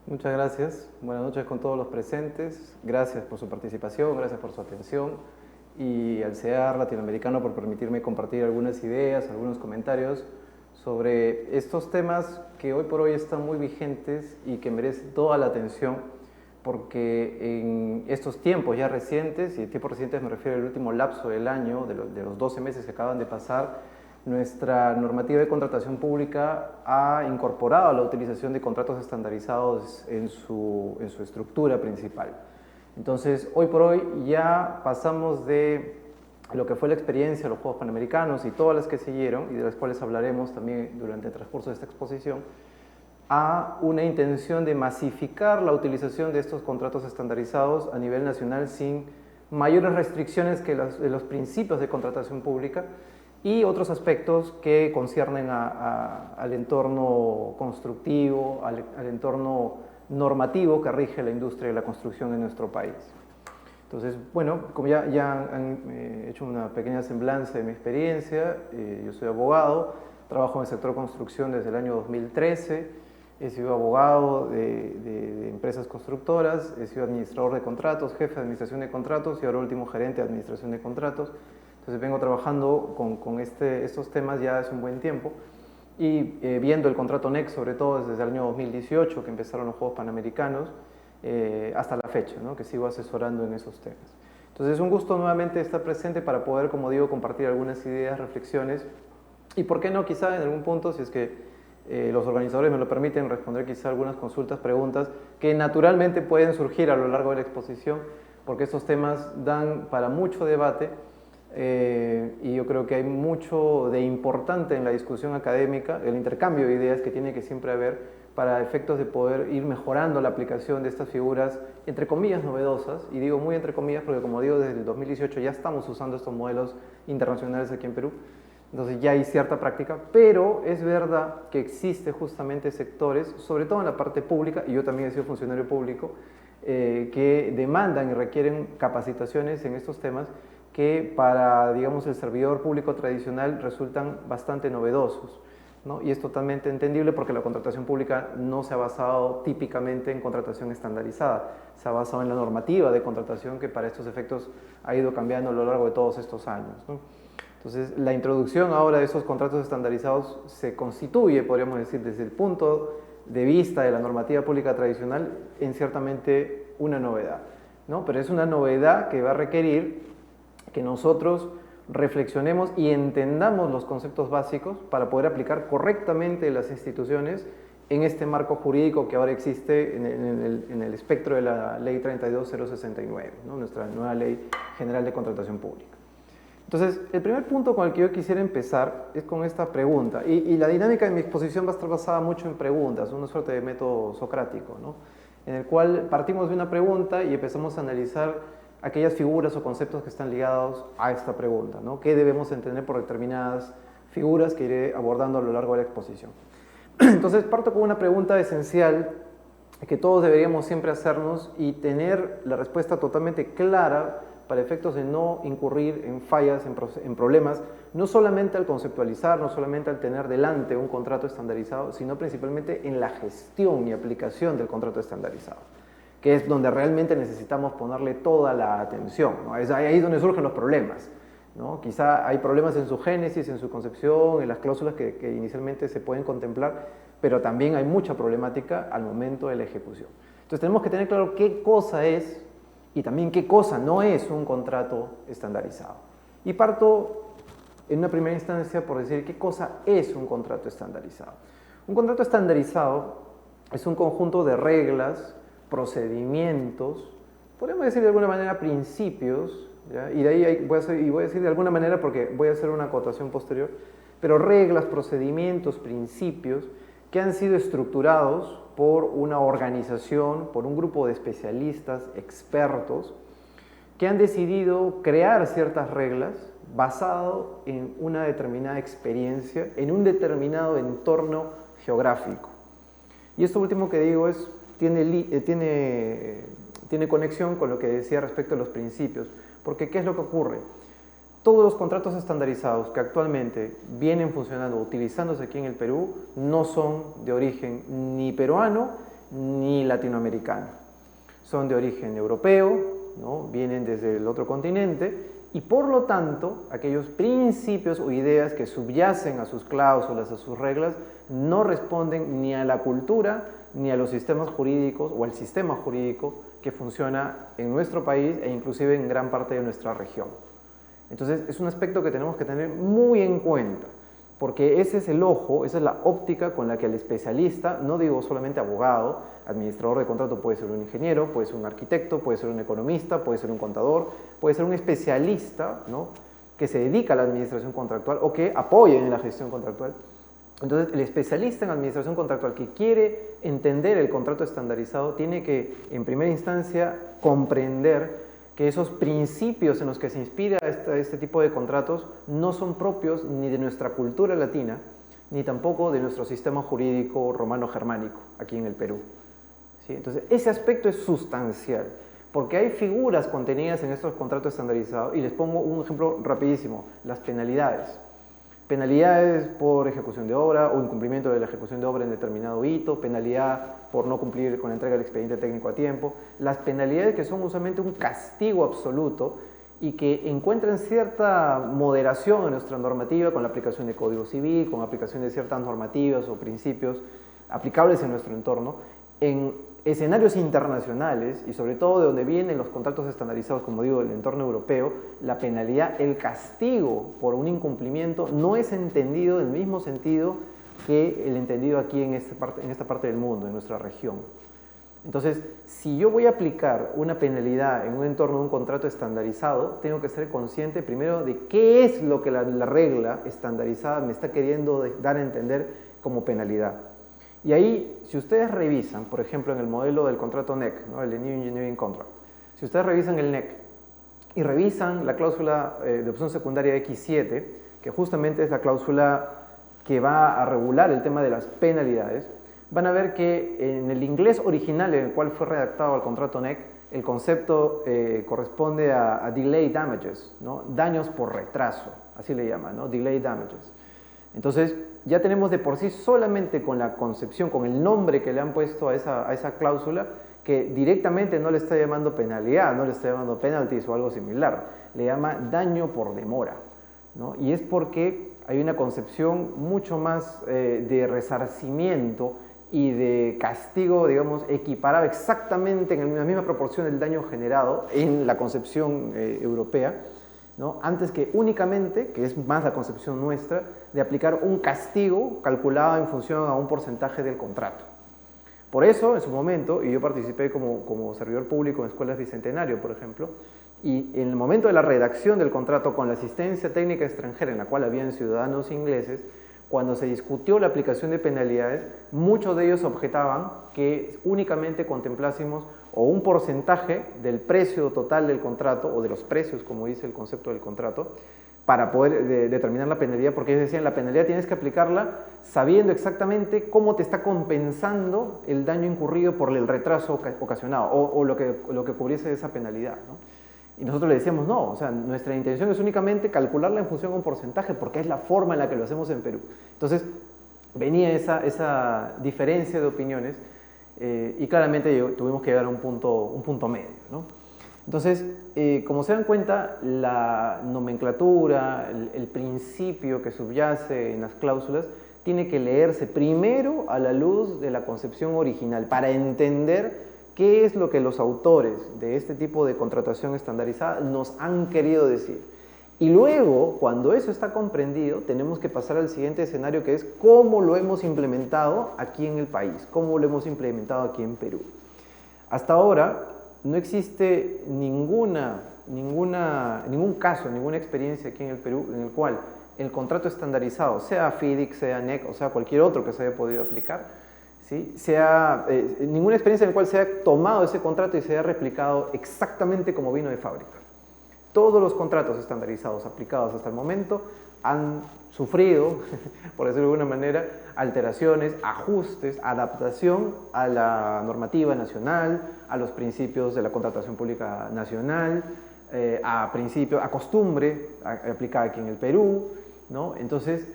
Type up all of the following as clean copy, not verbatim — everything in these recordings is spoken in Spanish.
Muchas gracias. Buenas noches con todos los presentes. Gracias por su participación, gracias por su atención y al CEAR Latinoamericano por permitirme compartir algunas ideas, algunos comentarios sobre estos temas que hoy por hoy están muy vigentes y que merecen toda la atención porque en estos tiempos ya recientes, y tiempos recientes me refiero al último lapso del año, de los 12 meses que acaban de pasar, nuestra normativa de contratación pública ha incorporado la utilización de contratos estandarizados en su estructura principal. Entonces, hoy por hoy ya pasamos de lo que fue la experiencia de los Juegos Panamericanos y todas las que siguieron, y de las cuales hablaremos también durante el transcurso de esta exposición, a una intención de masificar la utilización de estos contratos estandarizados a nivel nacional sin mayores restricciones que los principios de contratación pública y otros aspectos que conciernen al entorno constructivo, al entorno normativo que rige la industria de la construcción en nuestro país. Entonces, bueno, como ya han hecho una pequeña semblanza de mi experiencia, yo soy abogado, trabajo en el sector construcción desde el año 2013, he sido abogado de empresas constructoras, he sido administrador de contratos, jefe de administración de contratos y ahora último gerente de administración de contratos. Entonces vengo trabajando con estos temas ya hace un buen tiempo y viendo el contrato NEC sobre todo desde el año 2018 que empezaron los Juegos Panamericanos hasta la fecha, ¿no? Que sigo asesorando en esos temas. Entonces es un gusto nuevamente estar presente para poder, como digo, compartir algunas ideas, reflexiones y por qué no quizá en algún punto, si es que los organizadores me lo permiten, responder quizá algunas consultas, preguntas que naturalmente pueden surgir a lo largo de la exposición porque estos temas dan para mucho debate. Y yo creo que hay mucho de importante en la discusión académica, el intercambio de ideas que tiene que siempre haber para efectos de poder ir mejorando la aplicación de estas figuras, entre comillas, novedosas, y digo muy entre comillas porque como digo, desde el 2018 ya estamos usando estos modelos internacionales aquí en Perú, entonces ya hay cierta práctica, pero es verdad que existe justamente sectores, sobre todo en la parte pública, y yo también he sido funcionario público, que demandan y requieren capacitaciones en estos temas que para, digamos, el servidor público tradicional resultan bastante novedosos, ¿no? Y es totalmente entendible porque la contratación pública no se ha basado típicamente en contratación estandarizada, se ha basado en la normativa de contratación que para estos efectos ha ido cambiando a lo largo de todos estos años, ¿no? Entonces, la introducción ahora de esos contratos estandarizados se constituye, podríamos decir, desde el punto de vista de la normativa pública tradicional, en ciertamente una novedad, ¿no? Pero es una novedad que va a requerir que nosotros reflexionemos y entendamos los conceptos básicos para poder aplicar correctamente las instituciones en este marco jurídico que ahora existe en el espectro de la Ley 32069, ¿no? Nuestra nueva Ley General de Contratación Pública. Entonces, el primer punto con el que yo quisiera empezar es con esta pregunta, y la dinámica de mi exposición va a estar basada mucho en preguntas, una suerte de método socrático, ¿no? En el cual partimos de una pregunta y empezamos a analizar aquellas figuras o conceptos que están ligados a esta pregunta, ¿no? ¿Qué debemos entender por determinadas figuras que iré abordando a lo largo de la exposición? Entonces, parto con una pregunta esencial que todos deberíamos siempre hacernos y tener la respuesta totalmente clara para efectos de no incurrir en fallas, en problemas, no solamente al conceptualizar, no solamente al tener delante un contrato estandarizado, sino principalmente en la gestión y aplicación del contrato estandarizado, que es donde realmente necesitamos ponerle toda la atención, ¿no? Es ahí donde surgen los problemas, ¿no? Quizá hay problemas en su génesis, en su concepción, en las cláusulas que inicialmente se pueden contemplar, pero también hay mucha problemática al momento de la ejecución. Entonces tenemos que tener claro qué cosa es y también qué cosa no es un contrato estandarizado. Y parto en una primera instancia por decir qué cosa es un contrato estandarizado. Un contrato estandarizado es un conjunto de reglas, procedimientos, podríamos decir de alguna manera principios, ¿ya? Y de ahí voy a decir de alguna manera porque voy a hacer una acotación posterior, pero reglas, procedimientos, principios que han sido estructurados por una organización, por un grupo de especialistas, expertos, que han decidido crear ciertas reglas basado en una determinada experiencia, en un determinado entorno geográfico. Y esto último que digo tiene conexión con lo que decía respecto a los principios, porque ¿qué es lo que ocurre? Todos los contratos estandarizados que actualmente vienen funcionando, utilizándose aquí en el Perú, no son de origen ni peruano ni latinoamericano. Son de origen europeo, ¿no? Vienen desde el otro continente y por lo tanto aquellos principios o ideas que subyacen a sus cláusulas, a sus reglas, no responden ni a la cultura ni a los sistemas jurídicos o al sistema jurídico que funciona en nuestro país e inclusive en gran parte de nuestra región. Entonces es un aspecto que tenemos que tener muy en cuenta, porque ese es el ojo, esa es la óptica con la que el especialista, no digo solamente abogado, administrador de contrato, puede ser un ingeniero, puede ser un arquitecto, puede ser un economista, puede ser un contador, puede ser un especialista, ¿no?, que se dedica a la administración contractual o que apoye en la gestión contractual. Entonces, el especialista en administración contractual que quiere entender el contrato estandarizado tiene que, en primera instancia, comprender que esos principios en los que se inspira este tipo de contratos no son propios ni de nuestra cultura latina, ni tampoco de nuestro sistema jurídico romano-germánico aquí en el Perú. ¿Sí? Entonces, ese aspecto es sustancial, porque hay figuras contenidas en estos contratos estandarizados, y les pongo un ejemplo rapidísimo: las penalidades. Penalidades por ejecución de obra o incumplimiento de la ejecución de obra en determinado hito, penalidad por no cumplir con la entrega del expediente técnico a tiempo. Las penalidades que son usualmente un castigo absoluto y que encuentran cierta moderación en nuestra normativa con la aplicación de Código Civil, con la aplicación de ciertas normativas o principios aplicables en nuestro entorno, en escenarios internacionales y sobre todo de donde vienen los contratos estandarizados, como digo, del entorno europeo, la penalidad, el castigo por un incumplimiento no es entendido en el mismo sentido que el entendido aquí en esta parte del mundo, en nuestra región. Entonces, si yo voy a aplicar una penalidad en un entorno de un contrato estandarizado, tengo que ser consciente primero de qué es lo que la regla estandarizada me está queriendo dar a entender como penalidad. Y ahí, si ustedes revisan, por ejemplo, en el modelo del contrato NEC, ¿no?, el New Engineering Contract, si ustedes revisan el NEC y revisan la cláusula de opción secundaria X7, que justamente es la cláusula que va a regular el tema de las penalidades, van a ver que en el inglés original en el cual fue redactado el contrato NEC, el concepto corresponde a delay damages, ¿no?, daños por retraso, así le llaman, ¿no?, delay damages. Entonces, ya tenemos de por sí, solamente con la concepción, con el nombre que le han puesto a esa cláusula, que directamente no le está llamando penalidad, no le está llamando penalties o algo similar, le llama daño por demora, ¿no? Y es porque hay una concepción mucho más de resarcimiento y de castigo, digamos, equiparado exactamente en la misma proporción del daño generado en la concepción europea, ¿no?, antes que únicamente, que es más la concepción nuestra, de aplicar un castigo calculado en función a un porcentaje del contrato. Por eso, en su momento, y yo participé como servidor público en Escuelas Bicentenario, por ejemplo, y en el momento de la redacción del contrato con la asistencia técnica extranjera, en la cual habían ciudadanos ingleses, cuando se discutió la aplicación de penalidades, muchos de ellos objetaban que únicamente contemplásemos o un porcentaje del precio total del contrato, o de los precios, como dice el concepto del contrato, para poder determinar la penalidad, porque ellos decían, la penalidad tienes que aplicarla sabiendo exactamente cómo te está compensando el daño incurrido por el retraso ocasionado, o lo que cubriese esa penalidad, ¿no? Y nosotros le decíamos, no, o sea, nuestra intención es únicamente calcularla en función a un porcentaje, porque es la forma en la que lo hacemos en Perú. Entonces, venía esa diferencia de opiniones, y claramente tuvimos que llegar a un punto medio, ¿no? Entonces, como se dan cuenta, la nomenclatura, el principio que subyace en las cláusulas, tiene que leerse primero a la luz de la concepción original, para entender qué es lo que los autores de este tipo de contratación estandarizada nos han querido decir. Y luego, cuando eso está comprendido, tenemos que pasar al siguiente escenario, que es cómo lo hemos implementado aquí en el país, cómo lo hemos implementado aquí en Perú. Hasta ahora no existe ningún caso, ninguna experiencia aquí en el Perú en el cual el contrato estandarizado, sea FIDIC, sea NEC o sea cualquier otro que se haya podido aplicar, ¿sí?, ninguna experiencia en la cual se haya tomado ese contrato y se haya replicado exactamente como vino de fábrica. Todos los contratos estandarizados aplicados hasta el momento han sufrido, por decirlo de alguna manera, alteraciones, ajustes, adaptación a la normativa nacional, a los principios de la contratación pública nacional, a costumbre aplicada aquí en el Perú, ¿no? Entonces,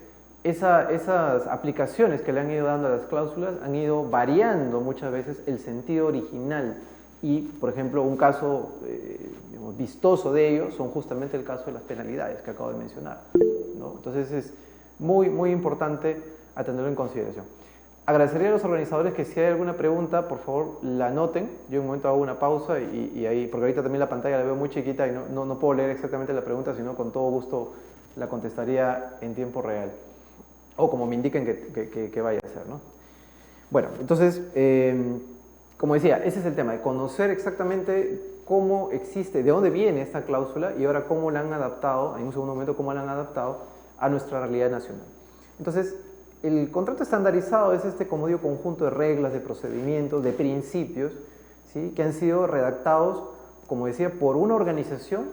esas aplicaciones que le han ido dando a las cláusulas han ido variando muchas veces el sentido original y, por ejemplo, un caso digamos, vistoso de ello son justamente el caso de las penalidades que acabo de mencionar, ¿no? Entonces es muy, muy importante atenderlo en consideración. Agradecería a los organizadores que si hay alguna pregunta, por favor, la anoten. Yo en un momento hago una pausa y ahí, porque ahorita también la pantalla la veo muy chiquita y no puedo leer exactamente la pregunta, sino con todo gusto la contestaría en tiempo real. O como me indiquen que vaya a ser, ¿no? Bueno, entonces, como decía, ese es el tema, de conocer exactamente cómo existe, de dónde viene esta cláusula y ahora cómo la han adaptado, en un segundo momento, cómo la han adaptado a nuestra realidad nacional. Entonces, el contrato estandarizado es este, como digo, conjunto de reglas, de procedimientos, de principios, ¿sí?, que han sido redactados, como decía, por una organización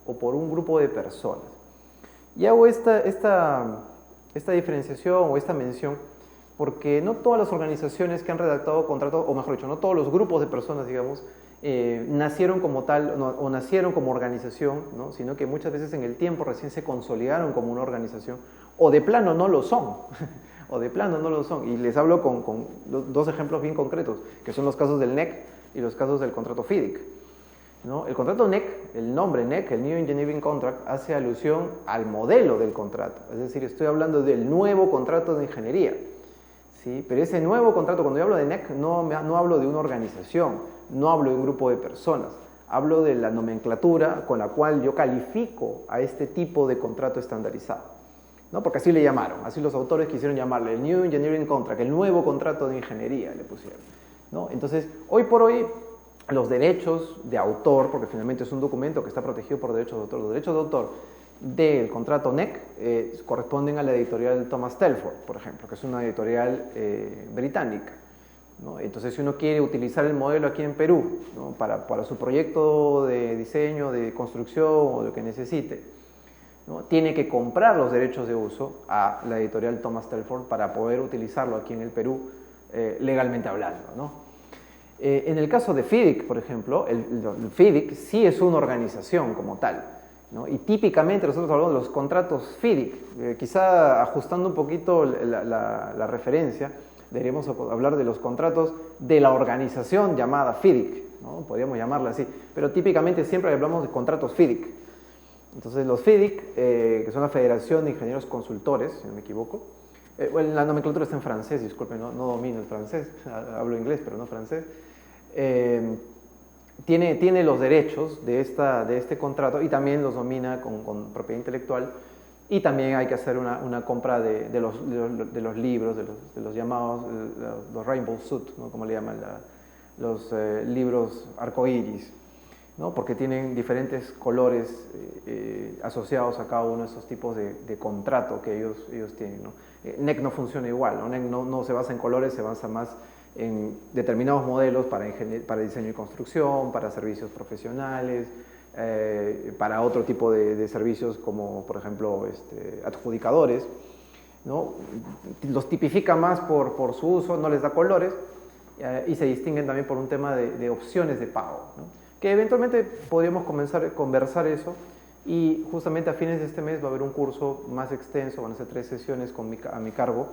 o por un grupo de personas. Y hago esta diferenciación o esta mención porque no todas las organizaciones que han redactado contratos, o mejor dicho, no todos los grupos de personas, digamos, nacieron como tal o nacieron como organización, ¿no?, sino que muchas veces en el tiempo recién se consolidaron como una organización o de plano no lo son. O de plano no lo son. Y les hablo con dos ejemplos bien concretos, que son los casos del NEC y los casos del contrato FIDIC, ¿no? El contrato NEC, el nombre NEC, el New Engineering Contract, hace alusión al modelo del contrato. Es decir, estoy hablando del nuevo contrato de ingeniería, ¿sí? Pero ese nuevo contrato, cuando yo hablo de NEC, no hablo de una organización, no hablo de un grupo de personas, hablo de la nomenclatura con la cual yo califico a este tipo de contrato estandarizado, ¿no? Porque así le llamaron, así los autores quisieron llamarle el New Engineering Contract, el nuevo contrato de ingeniería le pusieron, ¿no? Entonces, hoy por hoy, los derechos de autor, porque finalmente es un documento que está protegido por derechos de autor, los derechos de autor del contrato NEC corresponden a la editorial Thomas Telford, por ejemplo, que es una editorial británica, ¿no? Entonces, si uno quiere utilizar el modelo aquí en Perú, ¿no?, para su proyecto de diseño, de construcción o lo que necesite, ¿no?, tiene que comprar los derechos de uso a la editorial Thomas Telford para poder utilizarlo aquí en el Perú legalmente hablando, ¿no? En el caso de FIDIC, por ejemplo, el FIDIC sí es una organización como tal, ¿no? Y típicamente nosotros hablamos de los contratos FIDIC, quizá ajustando un poquito la referencia, deberíamos hablar de los contratos de la organización llamada FIDIC, ¿no? Podríamos llamarla así, pero típicamente siempre hablamos de contratos FIDIC. Entonces los FIDIC, que son la Federación de Ingenieros Consultores, si no me equivoco, bueno, la nomenclatura está en francés, disculpen, no domino el francés, hablo inglés pero no francés, tiene los derechos de este contrato y también los domina con propiedad intelectual, y también hay que hacer una compra de los libros, de los llamados los Rainbow Suit, ¿no?, como le llaman, los libros arcoíris, ¿no?, porque tienen diferentes colores asociados a cada uno de esos tipos de contrato que ellos tienen, ¿no? NEC no funciona igual, ¿no? NEC no se basa en colores, se basa más en determinados modelos para diseño y construcción, para servicios profesionales, para otro tipo de servicios como, por ejemplo, adjudicadores, ¿no? Los tipifica más por su uso, no les da colores, y se distinguen también por un tema de opciones de pago, ¿no?, que eventualmente podríamos comenzar a conversar eso, y justamente a fines de este mes va a haber un curso más extenso, van a ser 3 sesiones a mi cargo,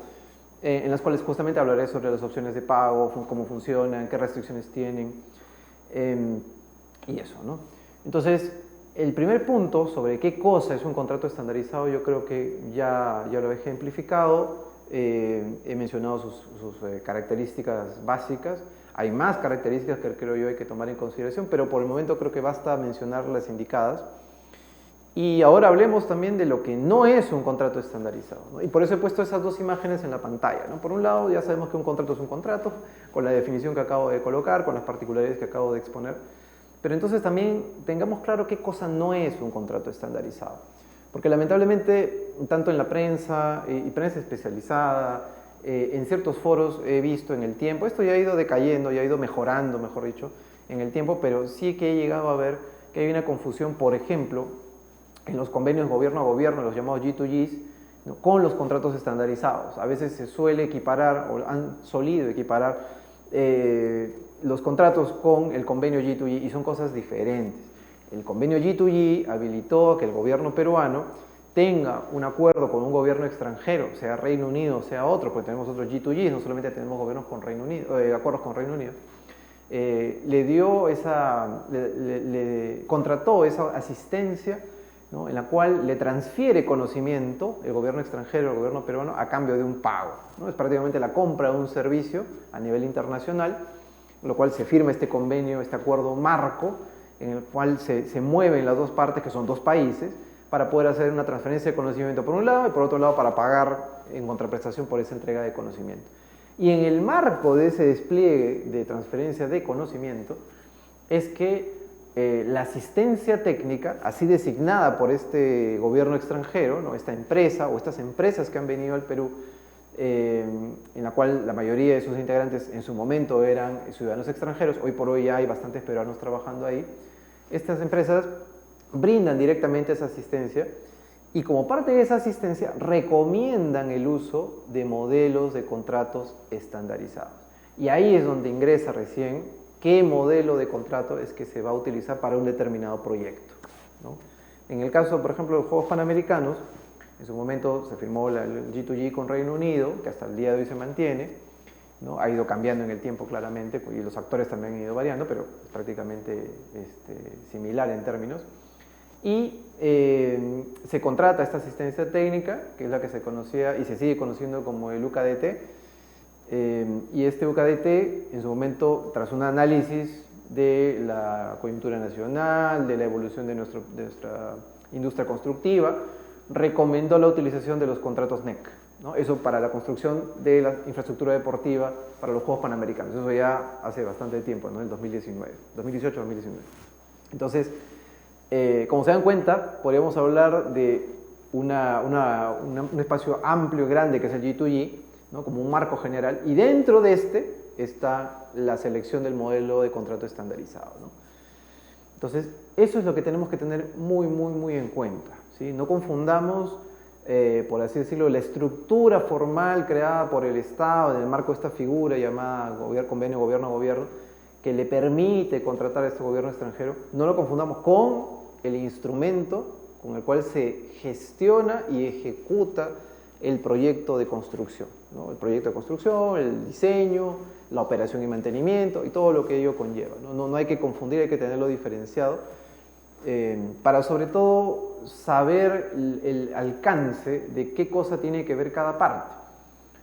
en las cuales justamente hablaré sobre las opciones de pago, cómo funcionan, qué restricciones tienen, y eso, ¿no? Entonces, el primer punto sobre qué cosa es un contrato estandarizado, yo creo que ya lo he ejemplificado, he mencionado sus características básicas. Hay más características que creo yo hay que tomar en consideración, pero por el momento creo que basta mencionar las indicadas. Y ahora hablemos también de lo que no es un contrato estandarizado, ¿no? Y por eso he puesto esas dos imágenes en la pantalla, ¿no? Por un lado, ya sabemos que un contrato es un contrato, con la definición que acabo de colocar, con las particularidades que acabo de exponer. Pero entonces también tengamos claro qué cosa no es un contrato estandarizado. Porque lamentablemente, tanto en la prensa y prensa especializada, en ciertos foros he visto en el tiempo, esto ya ha ido decayendo, ya ha ido mejorando, mejor dicho, en el tiempo, pero sí que he llegado a ver que hay una confusión, por ejemplo, en los convenios gobierno a gobierno, los llamados G2Gs, ¿no?, con los contratos estandarizados. A veces se suele equiparar, o han solido equiparar, los contratos con el convenio G2G, y son cosas diferentes. El convenio G2G habilitó que el gobierno peruano tenga un acuerdo con un gobierno extranjero, sea Reino Unido, sea otro, porque tenemos otros G2G, no solamente tenemos gobiernos con Reino Unido, acuerdos con Reino Unido, le contrató esa asistencia, ¿no?, en la cual le transfiere conocimiento el gobierno extranjero, el gobierno peruano, a cambio de un pago, ¿no? Es prácticamente la compra de un servicio a nivel internacional, lo cual se firma este convenio, este acuerdo marco, en el cual se mueven las dos partes, que son dos países, para poder hacer una transferencia de conocimiento por un lado y por otro lado para pagar en contraprestación por esa entrega de conocimiento. Y en el marco de ese despliegue de transferencia de conocimiento es que la asistencia técnica, así designada por este gobierno extranjero, ¿no?, esta empresa o estas empresas que han venido al Perú, en la cual la mayoría de sus integrantes en su momento eran ciudadanos extranjeros, hoy por hoy ya hay bastantes peruanos trabajando ahí, estas empresas brindan directamente esa asistencia y como parte de esa asistencia recomiendan el uso de modelos de contratos estandarizados. Y ahí es donde ingresa recién qué modelo de contrato es que se va a utilizar para un determinado proyecto, ¿no? En el caso, por ejemplo, de los Juegos Panamericanos, en su momento se firmó el G2G con Reino Unido, que hasta el día de hoy se mantiene, ¿no? Ha ido cambiando en el tiempo claramente, y los actores también han ido variando, pero es prácticamente similar en términos. Y se contrata esta asistencia técnica, que es la que se conocía y se sigue conociendo como el UKDT, y este UKDT, en su momento, tras un análisis de la coyuntura nacional, de la evolución de nuestra industria constructiva, recomendó la utilización de los contratos NEC, ¿no? Eso para la construcción de la infraestructura deportiva para los Juegos Panamericanos. Eso ya hace bastante tiempo, ¿no? En 2019, 2018-2019. Entonces, como se dan cuenta, podríamos hablar de un espacio amplio y grande que es el G2G, ¿no?, como un marco general, y dentro de este está la selección del modelo de contrato estandarizado, ¿no? Entonces, eso es lo que tenemos que tener muy, muy, muy en cuenta, ¿sí? No confundamos, por así decirlo, la estructura formal creada por el Estado en el marco de esta figura llamada convenio gobierno-gobierno, que le permite contratar a este gobierno extranjero, no lo confundamos con el instrumento con el cual se gestiona y ejecuta el proyecto de construcción, ¿no? El proyecto de construcción, el diseño, la operación y mantenimiento y todo lo que ello conlleva, ¿no? No hay que confundir, hay que tenerlo diferenciado para sobre todo saber el alcance de qué cosa tiene que ver cada parte,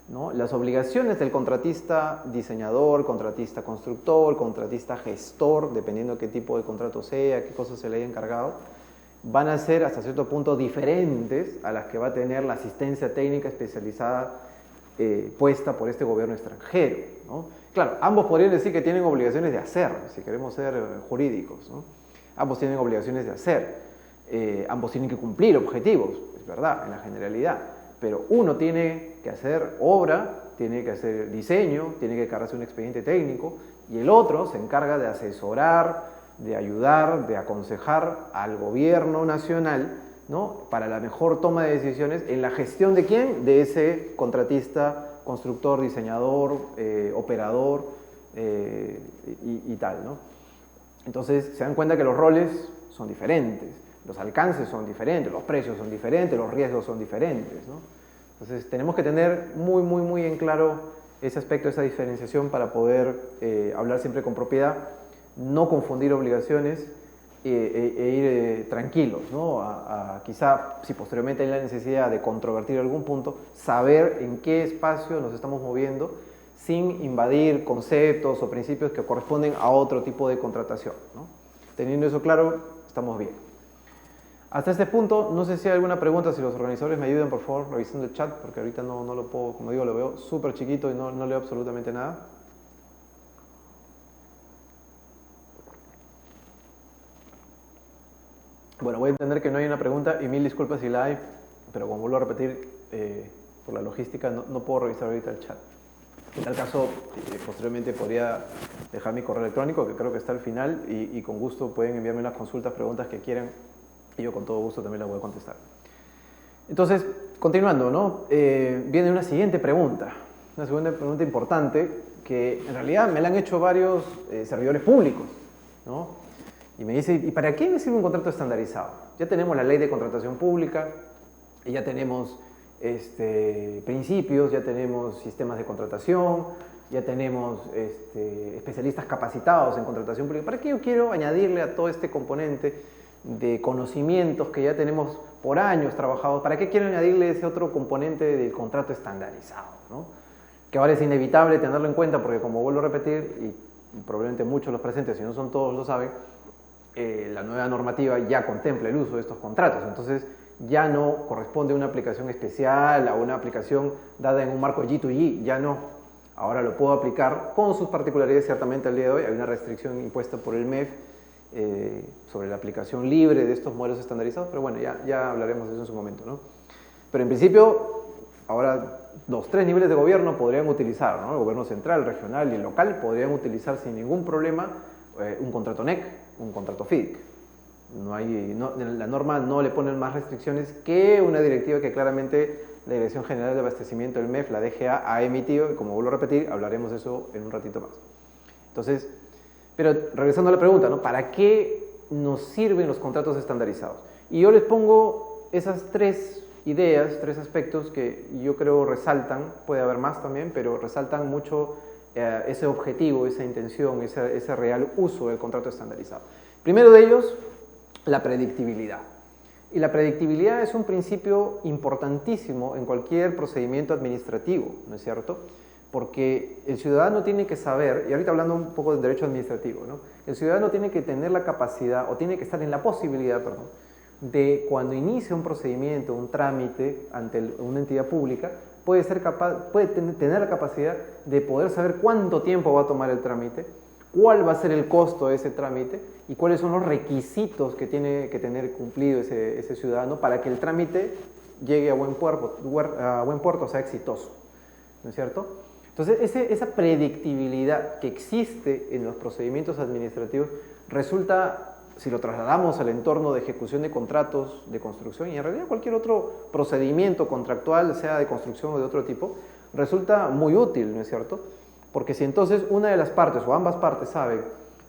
¿no? Las obligaciones del contratista diseñador, contratista constructor, contratista gestor, dependiendo qué tipo de contrato sea, qué cosas se le haya encargado, van a ser hasta cierto punto diferentes a las que va a tener la asistencia técnica especializada puesta por este gobierno extranjero, ¿no? Claro, ambos podrían decir que tienen obligaciones de hacer, si queremos ser jurídicos, ¿no? Ambos tienen obligaciones de hacer, ambos tienen que cumplir objetivos, es verdad, en la generalidad, pero uno tiene que hacer obra, tiene que hacer diseño, tiene que cargarse un expediente técnico, y el otro se encarga de asesorar, de ayudar, de aconsejar al gobierno nacional, ¿no?, para la mejor toma de decisiones en la gestión de ¿quién? De ese contratista, constructor, diseñador, operador y tal, ¿no? Entonces se dan cuenta que los roles son diferentes, los alcances son diferentes, los precios son diferentes, los riesgos son diferentes, ¿no? Entonces tenemos que tener muy, muy, muy en claro ese aspecto, esa diferenciación para poder hablar siempre con propiedad, no confundir obligaciones e ir tranquilos, ¿no? Quizá, si posteriormente hay la necesidad de controvertir algún punto, saber en qué espacio nos estamos moviendo sin invadir conceptos o principios que corresponden a otro tipo de contratación, ¿no? Teniendo eso claro, estamos bien. Hasta este punto, no sé si hay alguna pregunta, si los organizadores me ayudan, por favor, revisando el chat, porque ahorita no lo puedo, como digo, lo veo súper chiquito y no leo absolutamente nada. Bueno, voy a entender que no hay una pregunta y mil disculpas si la hay, pero como vuelvo a repetir, por la logística no puedo revisar ahorita el chat. En tal caso, posteriormente podría dejar mi correo electrónico, que creo que está al final, y con gusto pueden enviarme las consultas, preguntas que quieran, y yo con todo gusto también las voy a contestar. Entonces, continuando, ¿no? Viene una siguiente pregunta importante, que en realidad me la han hecho varios servidores públicos, ¿no? Y me dice, ¿y para qué me sirve un contrato estandarizado? Ya tenemos la ley de contratación pública, y ya tenemos principios, ya tenemos sistemas de contratación, ya tenemos especialistas capacitados en contratación pública. ¿Para qué yo quiero añadirle a todo este componente de conocimientos que ya tenemos por años trabajados? ¿Para qué quiero añadirle ese otro componente del contrato estandarizado, ¿no? Que ahora es inevitable tenerlo en cuenta porque, como vuelvo a repetir, y probablemente muchos de los presentes, si no son todos, lo saben, la nueva normativa ya contempla el uso de estos contratos. Entonces ya no corresponde a una aplicación especial, a una aplicación dada en un marco G2G, ya no. Ahora lo puedo aplicar con sus particularidades. Ciertamente al día de hoy hay una restricción impuesta por el MEF sobre la aplicación libre de estos modelos estandarizados, pero bueno, ya hablaremos de eso en su momento, ¿no? Pero en principio, ahora los 3 niveles de gobierno podrían utilizar, ¿no? El gobierno central, regional y local podrían utilizar sin ningún problema un contrato NEC, un contrato FIDIC. La norma no le pone más restricciones que una directiva que claramente la Dirección General de Abastecimiento del MEF, la DGA, ha emitido, y como vuelvo a repetir, hablaremos de eso en un ratito más. Entonces, pero regresando a la pregunta, ¿no? ¿Para qué nos sirven los contratos estandarizados? Y yo les pongo esas 3 ideas, 3 aspectos que yo creo resaltan, puede haber más también, pero resaltan mucho ese objetivo, esa intención, ese real uso del contrato estandarizado. Primero de ellos, la predictibilidad. Y la predictibilidad es un principio importantísimo en cualquier procedimiento administrativo, ¿no es cierto? Porque el ciudadano tiene que saber, y ahorita hablando un poco del derecho administrativo, ¿no? El ciudadano tiene que tener la capacidad, o tiene que estar en la posibilidad, perdón, de cuando inicia un procedimiento, un trámite ante una entidad pública, puede tener la capacidad de poder saber cuánto tiempo va a tomar el trámite, cuál va a ser el costo de ese trámite y cuáles son los requisitos que tiene que tener cumplido ese ciudadano para que el trámite llegue a buen puerto, o sea, exitoso, ¿no es cierto? Entonces, esa predictibilidad que existe en los procedimientos administrativos resulta, si lo trasladamos al entorno de ejecución de contratos de construcción y en realidad cualquier otro procedimiento contractual, sea de construcción o de otro tipo, resulta muy útil, ¿no es cierto? Porque si entonces una de las partes o ambas partes saben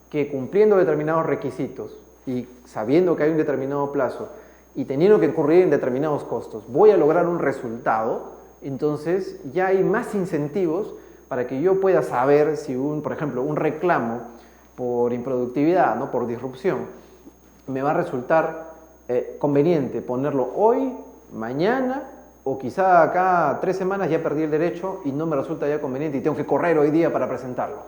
que cumpliendo determinados requisitos y sabiendo que hay un determinado plazo y teniendo que incurrir en determinados costos, voy a lograr un resultado, entonces ya hay más incentivos para que yo pueda saber si por ejemplo, un reclamo por improductividad, ¿no? Por disrupción, me va a resultar conveniente ponerlo hoy, mañana, o quizá acá 3 semanas ya perdí el derecho y no me resulta ya conveniente y tengo que correr hoy día para presentarlo,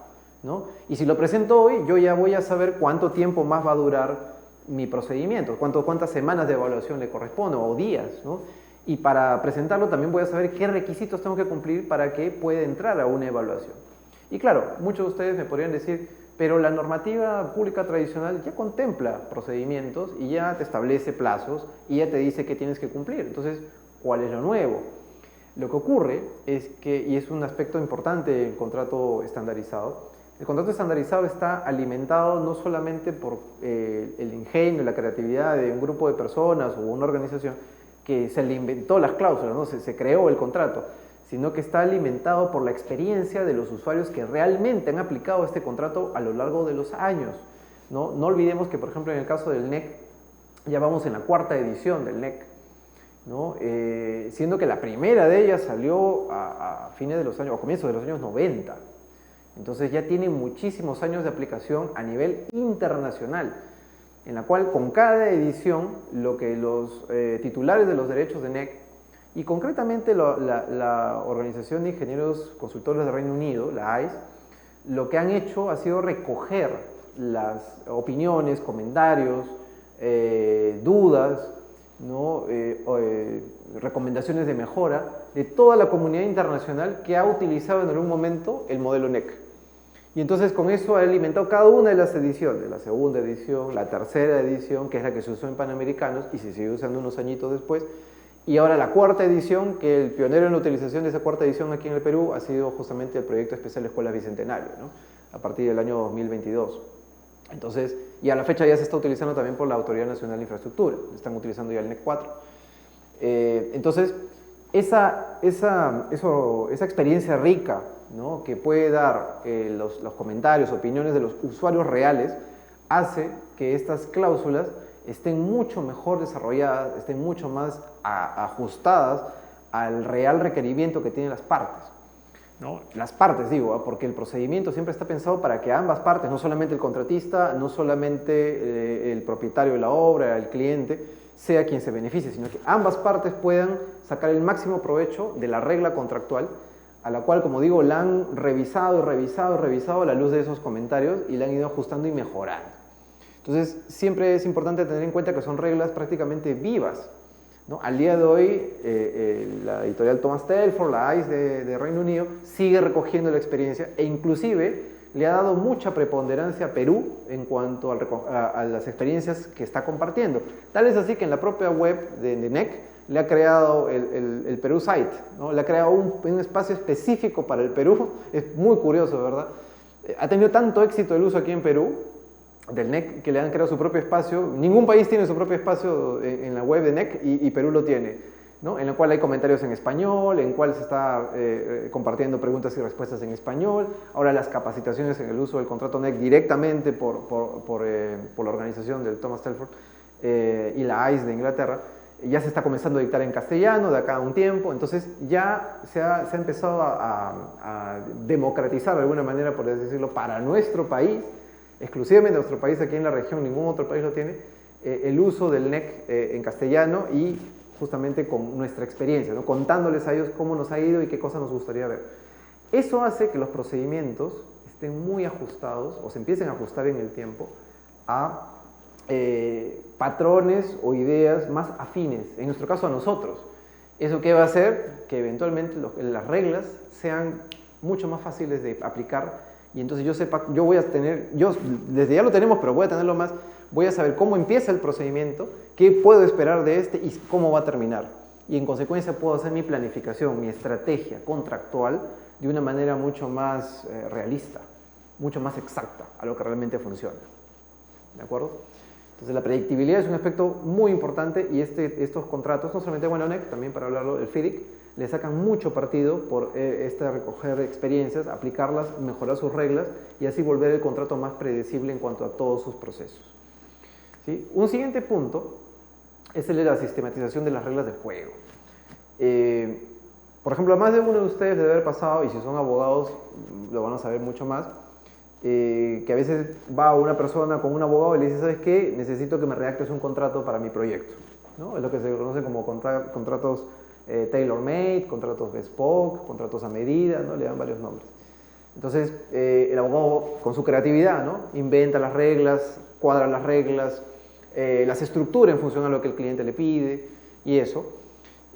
¿no? Y si lo presento hoy, yo ya voy a saber cuánto tiempo más va a durar mi procedimiento, cuántas semanas de evaluación le corresponde o días, ¿no? Y para presentarlo también voy a saber qué requisitos tengo que cumplir para que pueda entrar a una evaluación. Y claro, muchos de ustedes me podrían decir, pero la normativa pública tradicional ya contempla procedimientos y ya te establece plazos y ya te dice qué tienes que cumplir. Entonces, ¿cuál es lo nuevo? Lo que ocurre es que, y es un aspecto importante del contrato estandarizado, el contrato estandarizado está alimentado no solamente por el ingenio, la creatividad de un grupo de personas o una organización que se le inventó las cláusulas, ¿no? Se creó el contrato, sino que está alimentado por la experiencia de los usuarios que realmente han aplicado este contrato a lo largo de los años, ¿no? No olvidemos que, por ejemplo, en el caso del NEC, ya vamos en la 4ª edición del NEC, ¿no? Siendo que la primera de ellas salió a fines de los años, o comienzos de los años 90. Entonces ya tiene muchísimos años de aplicación a nivel internacional, en la cual con cada edición lo que los titulares de los derechos de NEC y concretamente la Organización de Ingenieros Consultores del Reino Unido, la AIS, lo que han hecho ha sido recoger las opiniones, comentarios, dudas, ¿no? Recomendaciones de mejora de toda la comunidad internacional que ha utilizado en algún momento el modelo NEC. Y entonces con eso ha alimentado cada una de las ediciones, la 2ª edición, la 3ª edición, que es la que se usó en Panamericanos y se sigue usando unos añitos después, y ahora la 4ª edición, que el pionero en la utilización de esa 4ª edición aquí en el Perú ha sido justamente el proyecto especial Escuelas Bicentenario, ¿no? A partir del año 2022. Entonces, y a la fecha ya se está utilizando también por la Autoridad Nacional de Infraestructura, están utilizando ya el NEC 4. Entonces, esa experiencia rica, ¿no? Que puede dar los comentarios, opiniones de los usuarios reales, hace que estas cláusulas estén mucho mejor desarrolladas, estén mucho más ajustadas al real requerimiento que tienen las partes. ¿No? Las partes, digo, porque el procedimiento siempre está pensado para que ambas partes, no solamente el contratista, no solamente el propietario de la obra, el cliente, sea quien se beneficie, sino que ambas partes puedan sacar el máximo provecho de la regla contractual, a la cual, como digo, la han revisado a la luz de esos comentarios y la han ido ajustando y mejorando. Entonces, siempre es importante tener en cuenta que son reglas prácticamente vivas, ¿no? Al día de hoy, la editorial Thomas Telford, la ICE de Reino Unido, sigue recogiendo la experiencia e inclusive le ha dado mucha preponderancia a Perú en cuanto a las experiencias que está compartiendo. Tal es así que en la propia web de NEC le ha creado el Perú Site, ¿no? Le ha creado un espacio específico para el Perú. Es muy curioso, ¿verdad? Ha tenido tanto éxito el uso aquí en Perú del NEC que le han creado su propio espacio. Ningún país tiene su propio espacio en la web de NEC y Perú lo tiene, ¿no? En el cual hay comentarios en español, en el cual se está compartiendo preguntas y respuestas en español. Ahora las capacitaciones en el uso del contrato NEC directamente por la organización del Thomas Telford y la ICE de Inglaterra, ya se está comenzando a dictar en castellano de acá a un tiempo. Entonces ya se ha empezado a democratizar de alguna manera, por así decirlo, para nuestro país, exclusivamente nuestro país, aquí en la región, ningún otro país lo tiene, el uso del NEC en castellano y justamente con nuestra experiencia, ¿no? Contándoles a ellos cómo nos ha ido y qué cosas nos gustaría ver. Eso hace que los procedimientos estén muy ajustados o se empiecen a ajustar en el tiempo a patrones o ideas más afines, en nuestro caso a nosotros. ¿Eso qué va a hacer? Que eventualmente las reglas sean mucho más fáciles de aplicar y entonces yo voy a tener, desde ya lo tenemos, pero voy a tenerlo más, voy a saber cómo empieza el procedimiento, qué puedo esperar de este y cómo va a terminar. Y en consecuencia puedo hacer mi planificación, mi estrategia contractual de una manera mucho más realista, mucho más exacta a lo que realmente funciona. ¿De acuerdo? Entonces la predictibilidad es un aspecto muy importante y estos contratos, no solamente NEC, también para hablarlo del FIDIC, le sacan mucho partido por recoger experiencias, aplicarlas, mejorar sus reglas y así volver el contrato más predecible en cuanto a todos sus procesos. ¿Sí? Un siguiente punto es el de la sistematización de las reglas de juego. Por ejemplo, a más de uno de ustedes debe haber pasado, y si son abogados lo van a saber mucho más, que a veces va una persona con un abogado y le dice, ¿sabes qué? Necesito que me redactes un contrato para mi proyecto, ¿no? Es lo que se conoce como contratos tailor-made, contratos bespoke, contratos a medida, ¿no? Le dan varios nombres. Entonces, el abogado con su creatividad, ¿no? Inventa las reglas, cuadra las reglas, las estructura en función a lo que el cliente le pide y eso.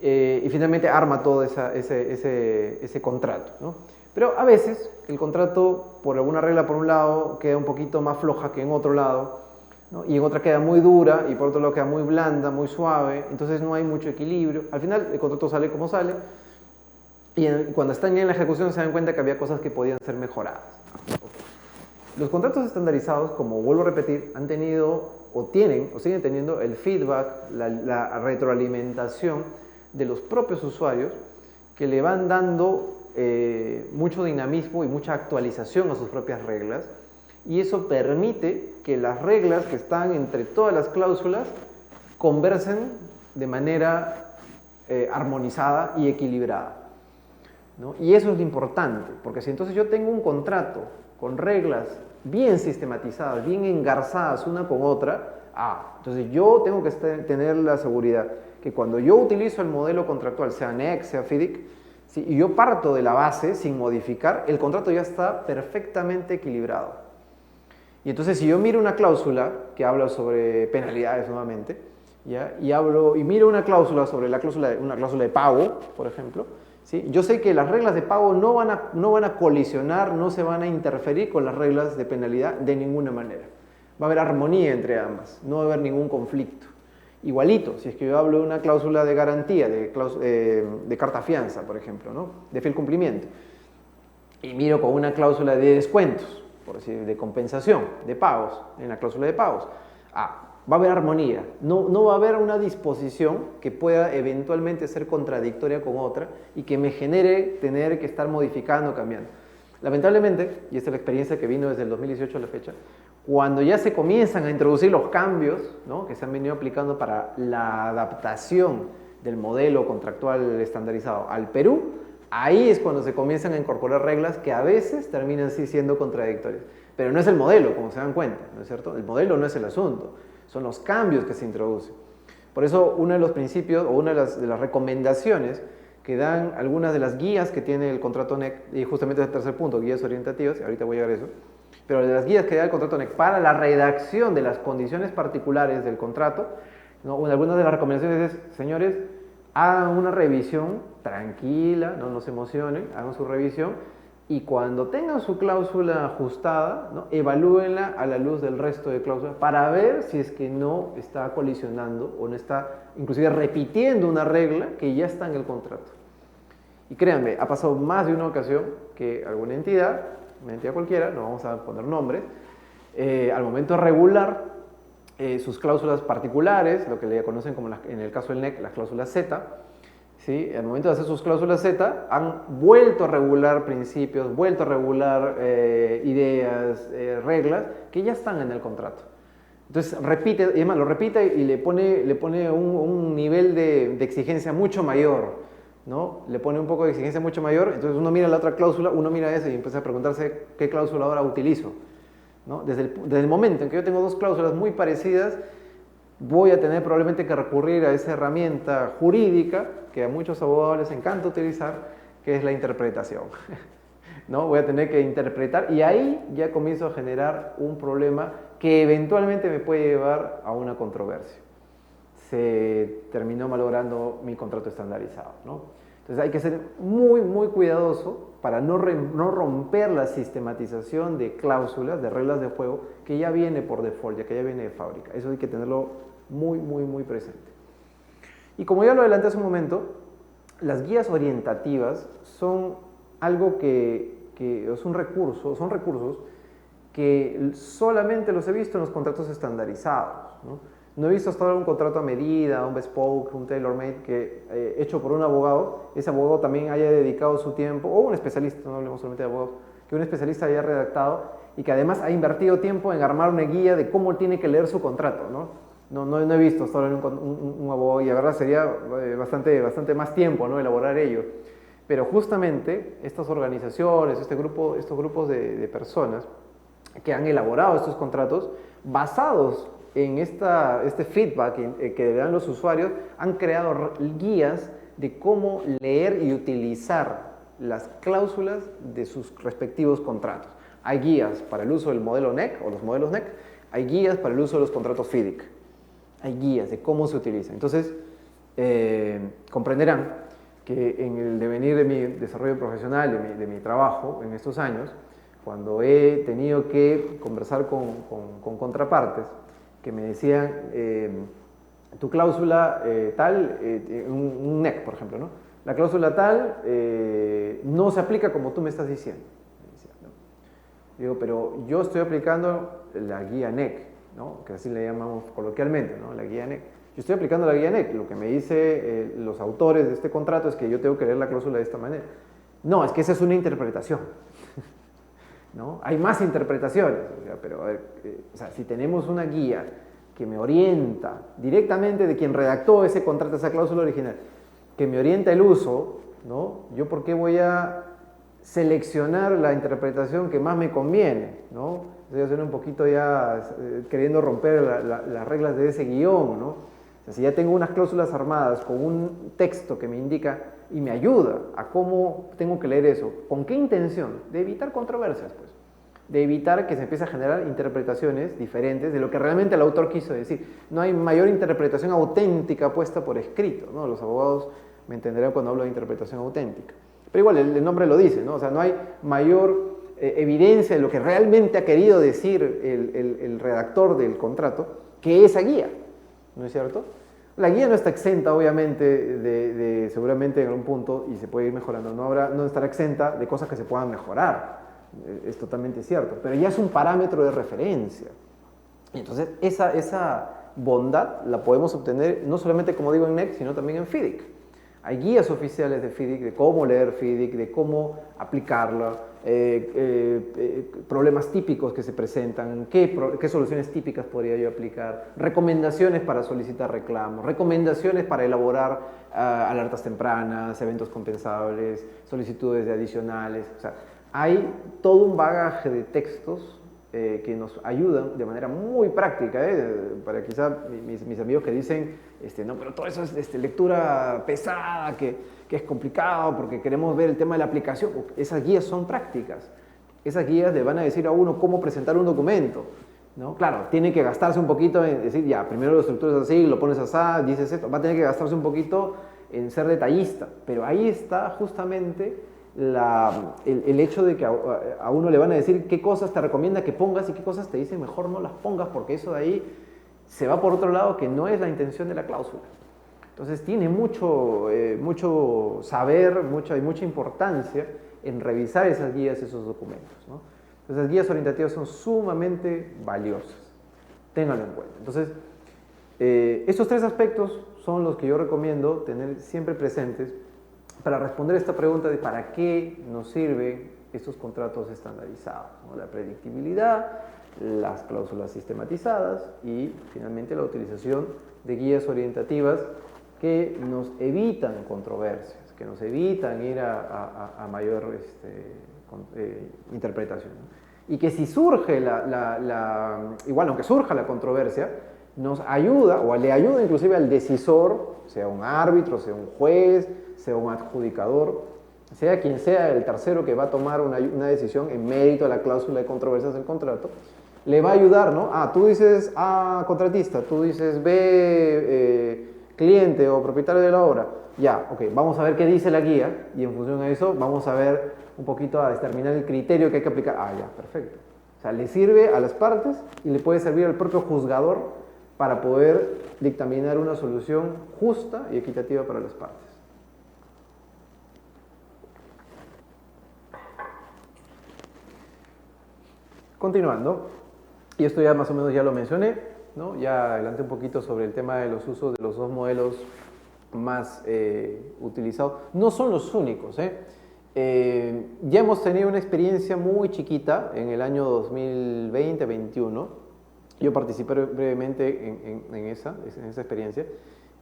Y finalmente arma todo ese contrato, ¿no? Pero a veces el contrato, por alguna regla por un lado, queda un poquito más floja que en otro lado, ¿no? Y en otra queda muy dura y por otro lado queda muy blanda, muy suave, entonces no hay mucho equilibrio. Al final el contrato sale como sale y cuando están ya en la ejecución se dan cuenta que había cosas que podían ser mejoradas. Los contratos estandarizados, como vuelvo a repetir, han tenido o tienen o siguen teniendo el feedback, la retroalimentación de los propios usuarios que le van dando mucho dinamismo y mucha actualización a sus propias reglas y eso permite que las reglas que están entre todas las cláusulas conversen de manera armonizada y equilibrada, ¿no? Y eso es lo importante, porque si entonces yo tengo un contrato con reglas bien sistematizadas, bien engarzadas una con otra, entonces yo tengo que tener la seguridad que cuando yo utilizo el modelo contractual, sea NEC, sea FIDIC, ¿sí? Y yo parto de la base sin modificar, el contrato ya está perfectamente equilibrado. Y entonces si yo miro una cláusula que habla sobre penalidades nuevamente, ¿ya? Y miro una cláusula sobre una cláusula de pago, por ejemplo, ¿sí? Yo sé que las reglas de pago no van a colisionar, no se van a interferir con las reglas de penalidad de ninguna manera. Va a haber armonía entre ambas, no va a haber ningún conflicto. Igualito, si es que yo hablo de una cláusula de garantía, de carta fianza, por ejemplo, ¿no? De fiel cumplimiento, y miro con una cláusula de descuentos, por decir, de compensación, de pagos, en la cláusula de pagos, va a haber armonía, no va a haber una disposición que pueda eventualmente ser contradictoria con otra y que me genere tener que estar modificando, cambiando. Lamentablemente, y esta es la experiencia que vino desde el 2018 a la fecha, Cuando ya se comienzan a introducir los cambios, ¿no?, que se han venido aplicando para la adaptación del modelo contractual estandarizado al Perú, ahí es cuando se comienzan a incorporar reglas que a veces terminan sí siendo contradictorias. Pero no es el modelo, como se dan cuenta, ¿no es cierto? El modelo no es el asunto, son los cambios que se introducen. Por eso uno de los principios o una de las recomendaciones que dan algunas de las guías que tiene el contrato NEC, y justamente es el tercer punto, guías orientativas, y ahorita voy a llegar a eso, pero de las guías que da el contrato NEC para la redacción de las condiciones particulares del contrato, ¿no?, algunas de las recomendaciones es, señores, hagan una revisión tranquila, no se emocionen, hagan su revisión, y cuando tengan su cláusula ajustada, ¿no?, evalúenla a la luz del resto de cláusulas para ver si es que no está colisionando o no está inclusive repitiendo una regla que ya está en el contrato. Y créanme, ha pasado más de una ocasión que alguna entidad, una entidad cualquiera, no vamos a poner nombres, al momento de regular sus cláusulas particulares, lo que le conocen como en el caso del NEC, las cláusulas Z, ¿sí?, al momento de hacer sus cláusulas Z, han vuelto a regular principios, vuelto a regular ideas, reglas que ya están en el contrato. Entonces repite, y además lo repite y le pone un nivel de exigencia mucho mayor, ¿no? Le pone un poco de exigencia mucho mayor, entonces uno mira la otra cláusula, uno mira esa y empieza a preguntarse qué cláusula ahora utilizo, ¿no? Desde el momento en que yo tengo dos cláusulas muy parecidas, voy a tener probablemente que recurrir a esa herramienta jurídica que a muchos abogados les encanta utilizar, que es la interpretación, ¿no? Voy a tener que interpretar y ahí ya comienzo a generar un problema que eventualmente me puede llevar a una controversia. Se terminó malogrando mi contrato estandarizado, ¿no? Entonces hay que ser muy, muy cuidadoso para no romper la sistematización de cláusulas, de reglas de juego, que ya viene por default, ya que ya viene de fábrica. Eso hay que tenerlo muy, muy, muy presente. Y como ya lo adelanté hace un momento, las guías orientativas son algo son recursos que solamente los he visto en los contratos estandarizados, ¿no? No he visto hasta ahora un contrato a medida, un bespoke, un tailor-made que hecho por un abogado, ese abogado también haya dedicado su tiempo, o un especialista, no hablemos solamente de abogados, que un especialista haya redactado y que además ha invertido tiempo en armar una guía de cómo tiene que leer su contrato, ¿no? No he visto hasta ahora un abogado, y la verdad sería bastante más tiempo, ¿no?, elaborar ello. Pero justamente estas organizaciones, estos grupos de personas que han elaborado estos contratos, basados en este feedback que dan los usuarios, han creado guías de cómo leer y utilizar las cláusulas de sus respectivos contratos. Hay guías para el uso del modelo NEC o los modelos NEC, hay guías para el uso de los contratos FIDIC, hay guías de cómo se utiliza. Entonces, comprenderán que en el devenir de mi desarrollo profesional, de mi trabajo en estos años, cuando he tenido que conversar con contrapartes que me decían, tu cláusula tal, un NEC, por ejemplo, ¿no?, la cláusula tal no se aplica como tú me estás diciendo. Me decía, ¿no? Digo, pero yo estoy aplicando la guía NEC, ¿no?, que así le llamamos coloquialmente, ¿no?, la guía NEC. Yo estoy aplicando la guía NEC, lo que me dice los autores de este contrato es que yo tengo que leer la cláusula de esta manera. No, es que esa es una interpretación, ¿no? Hay más interpretaciones, pero a ver, si tenemos una guía que me orienta directamente de quien redactó ese contrato, esa cláusula original, que me orienta el uso, ¿no?, yo por qué voy a seleccionar la interpretación que más me conviene, ¿no? Estoy haciendo un poquito ya queriendo romper las reglas de ese guión, ¿no? O sea, si ya tengo unas cláusulas armadas con un texto que me indica y me ayuda a cómo tengo que leer eso, ¿con qué intención? De evitar controversias, pues. De evitar que se empiece a generar interpretaciones diferentes de lo que realmente el autor quiso decir. No hay mayor interpretación auténtica puesta por escrito, ¿no? Los abogados me entenderán cuando hablo de interpretación auténtica. Pero igual, el nombre lo dice, ¿no? O sea, no hay mayor evidencia de lo que realmente ha querido decir el redactor del contrato que esa guía, ¿no es cierto? La guía no está exenta, obviamente, seguramente en algún punto, y se puede ir mejorando, no estará exenta de cosas que se puedan mejorar, es totalmente cierto, pero ya es un parámetro de referencia. Y entonces, esa bondad la podemos obtener no solamente, como digo, en NEC, sino también en FIDIC. Hay guías oficiales de FIDIC, de cómo leer FIDIC, de cómo aplicarla, problemas típicos que se presentan, qué soluciones típicas podría yo aplicar, recomendaciones para solicitar reclamos, recomendaciones para elaborar alertas tempranas, eventos compensables, solicitudes de adicionales. O sea, hay todo un bagaje de textos que nos ayudan de manera muy práctica, para quizá mis amigos que dicen, no, pero todo eso es lectura pesada, que es complicado porque queremos ver el tema de la aplicación. Esas guías son prácticas. Esas guías le van a decir a uno cómo presentar un documento, ¿no? Claro, tiene que gastarse un poquito en decir, ya, primero lo estructuras así, lo pones así, dices esto, va a tener que gastarse un poquito en ser detallista, pero ahí está justamente el hecho de que a uno le van a decir qué cosas te recomienda que pongas y qué cosas te dicen mejor no las pongas, porque eso de ahí se va por otro lado, que no es la intención de la cláusula. Entonces tiene mucho saber, hay mucha importancia en revisar esas guías, esos documentos, ¿no? Entonces las guías orientativas son sumamente valiosas, ténganlo en cuenta. Entonces estos tres aspectos son los que yo recomiendo tener siempre presentes para responder esta pregunta de para qué nos sirven estos contratos estandarizados, ¿no? La predictibilidad, las cláusulas sistematizadas y finalmente la utilización de guías orientativas que nos evitan controversias, que nos evitan ir a mayor interpretación, ¿no? Y que si surge igual aunque surja la controversia, nos ayuda o le ayuda inclusive al decisor, sea un árbitro, sea un juez, sea un adjudicador, sea quien sea el tercero que va a tomar una decisión en mérito a la cláusula de controversias del contrato, le va a ayudar, ¿no? Tú dices A, contratista, tú dices B, cliente o propietario de la obra. Ya, ok, vamos a ver qué dice la guía y en función de eso vamos a ver un poquito a determinar el criterio que hay que aplicar. Ya, perfecto. O sea, le sirve a las partes y le puede servir al propio juzgador para poder dictaminar una solución justa y equitativa para las partes. Continuando, y esto ya más o menos ya lo mencioné, ¿no? Ya adelanté un poquito sobre el tema de los usos de los dos modelos más utilizados. No son los únicos, ya hemos tenido una experiencia muy chiquita en el año 2020-21. Yo participé brevemente en esa experiencia,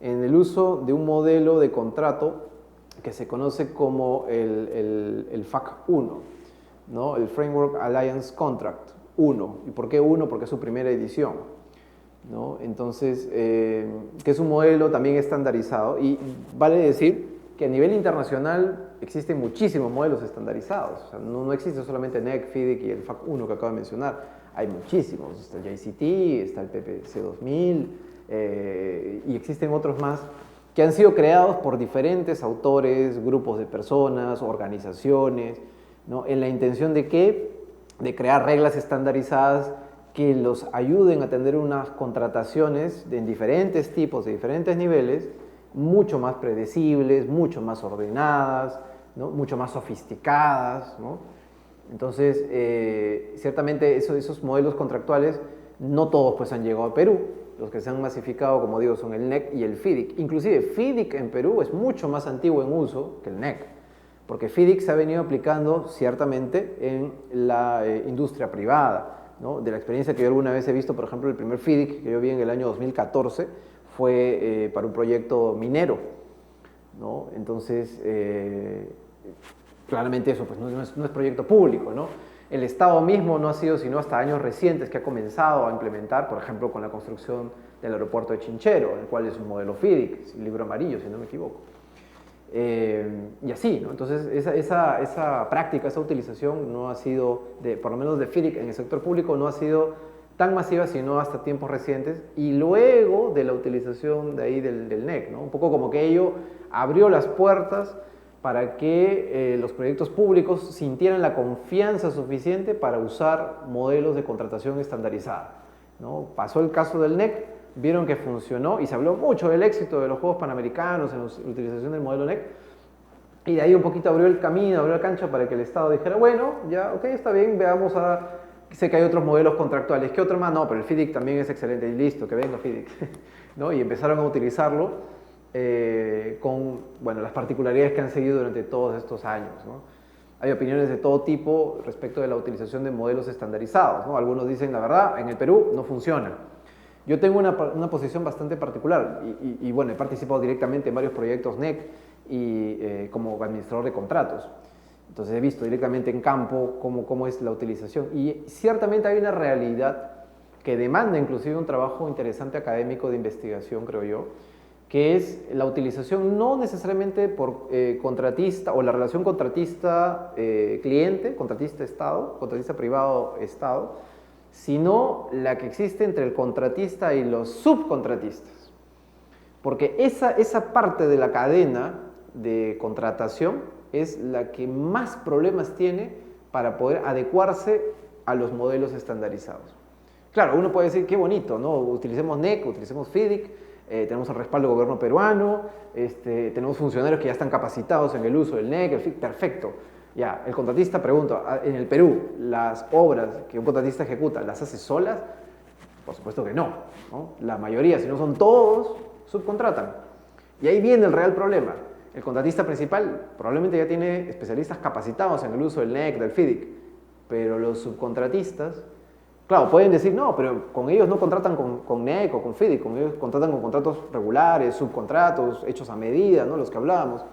en el uso de un modelo de contrato que se conoce como el FAC 1, ¿no? El Framework Alliance Contract 1. ¿Y por qué 1? Porque es su primera edición, ¿no? Entonces, que es un modelo también estandarizado y vale decir que a nivel internacional existen muchísimos modelos estandarizados. O sea, no existe solamente NEC, FIDIC y el FAC 1 que acabo de mencionar. Hay muchísimos, está el JCT, está el PPC 2000 y existen otros más que han sido creados por diferentes autores, grupos de personas, organizaciones, ¿no? En la intención de ¿qué? De crear reglas estandarizadas que los ayuden a tener unas contrataciones en diferentes tipos, de diferentes niveles, mucho más predecibles, mucho más ordenadas, ¿no? Mucho más sofisticadas, ¿no? Entonces, ciertamente esos modelos contractuales no todos pues han llegado a Perú. Los que se han masificado, como digo, son el NEC y el FIDIC. Inclusive FIDIC en Perú es mucho más antiguo en uso que el NEC, porque FIDIC se ha venido aplicando ciertamente en la industria privada, ¿no? De la experiencia que yo alguna vez he visto, por ejemplo, el primer FIDIC que yo vi en el año 2014 fue para un proyecto minero, ¿no? Entonces, claramente eso pues, no es proyecto público, ¿no? El Estado mismo no ha sido sino hasta años recientes que ha comenzado a implementar, por ejemplo, con la construcción del aeropuerto de Chinchero, el cual es un modelo FIDIC, el libro amarillo, si no me equivoco. Y así, ¿no? Entonces, esa práctica, esa utilización no ha sido, por lo menos de FIDIC en el sector público, no ha sido tan masiva, sino hasta tiempos recientes, y luego de la utilización de ahí del NEC, ¿no? Un poco como que ello abrió las puertas para que los proyectos públicos sintieran la confianza suficiente para usar modelos de contratación estandarizada, ¿no? Pasó el caso del NEC, vieron que funcionó y se habló mucho del éxito de los Juegos Panamericanos en la utilización del modelo NEC, y de ahí un poquito abrió el camino, abrió la cancha para que el Estado dijera, bueno, ya, ok, está bien, veamos sé que hay otros modelos contractuales, ¿qué otro más? No, pero el FIDIC también es excelente, y listo, que venga FIDIC, ¿no? Y empezaron a utilizarlo. con bueno, las particularidades que han seguido durante todos estos años, ¿no? Hay opiniones de todo tipo respecto de la utilización de modelos estandarizados, ¿no? Algunos dicen, la verdad, en el Perú no funciona. Yo tengo una posición bastante particular y bueno, he participado directamente en varios proyectos NEC y como administrador de contratos. Entonces he visto directamente en campo cómo es la utilización y ciertamente hay una realidad que demanda inclusive un trabajo interesante académico de investigación, creo yo, que es la utilización no necesariamente por contratista o la relación contratista-cliente, contratista-Estado, contratista privado-Estado, sino la que existe entre el contratista y los subcontratistas. Porque esa parte de la cadena de contratación es la que más problemas tiene para poder adecuarse a los modelos estandarizados. Claro, uno puede decir, qué bonito, ¿no? Utilicemos NEC, utilicemos FIDIC, tenemos el respaldo del gobierno peruano, tenemos funcionarios que ya están capacitados en el uso del NEC, el FIDIC, perfecto. Ya, el contratista pregunta, ¿en el Perú las obras que un contratista ejecuta las hace solas? Por supuesto que no, ¿no? La mayoría, si no son todos, subcontratan. Y ahí viene el real problema. El contratista principal probablemente ya tiene especialistas capacitados en el uso del NEC, del FIDIC, pero los subcontratistas, claro, pueden decir, no, pero con ellos no contratan con NEC o con FIDIC, con ellos contratan con contratos regulares, subcontratos, hechos a medida, ¿no? Los que hablábamos.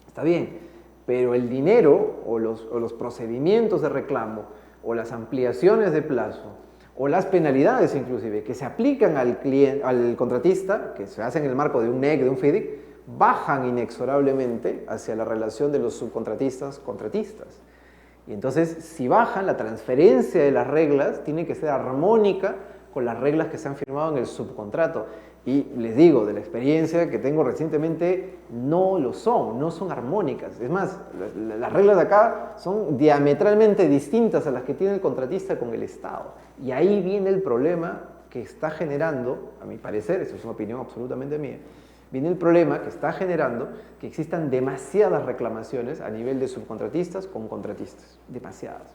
Está bien, pero el dinero o los procedimientos de reclamo o las ampliaciones de plazo o las penalidades inclusive que se aplican al contratista, que se hacen en el marco de un NEC, de un FIDIC, bajan inexorablemente hacia la relación de los subcontratistas-contratistas. Y entonces, si bajan, la transferencia de las reglas tiene que ser armónica con las reglas que se han firmado en el subcontrato. Y les digo, de la experiencia que tengo recientemente, no son armónicas. Es más, las reglas de acá son diametralmente distintas a las que tiene el contratista con el Estado. Y ahí viene el problema que está generando, a mi parecer, eso es una opinión absolutamente mía, viene el problema que está generando que existan demasiadas reclamaciones a nivel de subcontratistas con contratistas, demasiadas,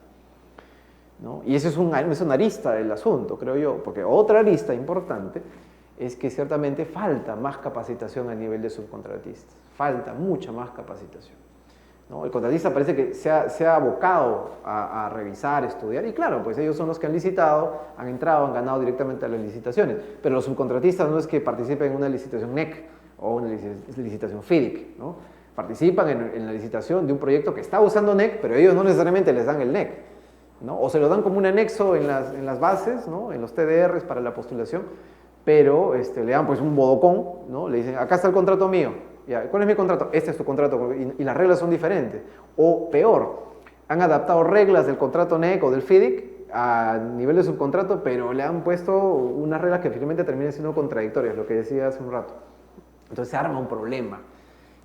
¿no? Y eso es una arista del asunto, creo yo, porque otra arista importante es que ciertamente falta más capacitación a nivel de subcontratistas, falta mucha más capacitación, ¿no? El contratista parece que se ha abocado a revisar, estudiar, y claro, pues ellos son los que han licitado, han entrado, han ganado directamente a las licitaciones, pero los subcontratistas no es que participen en una licitación NEC, o una licitación FIDIC, ¿no? Participan en la licitación de un proyecto que está usando NEC, pero ellos no necesariamente les dan el NEC, ¿no? O se lo dan como un anexo en las bases, ¿no? En los TDRs para la postulación, pero le dan pues un bodocón, ¿no? Le dicen, acá está el contrato mío, ya, ¿cuál es mi contrato? Este es tu contrato, y las reglas son diferentes. O peor, han adaptado reglas del contrato NEC o del FIDIC a nivel de subcontrato, pero le han puesto unas reglas que finalmente terminan siendo contradictorias, lo que decía hace un rato. Entonces se arma un problema,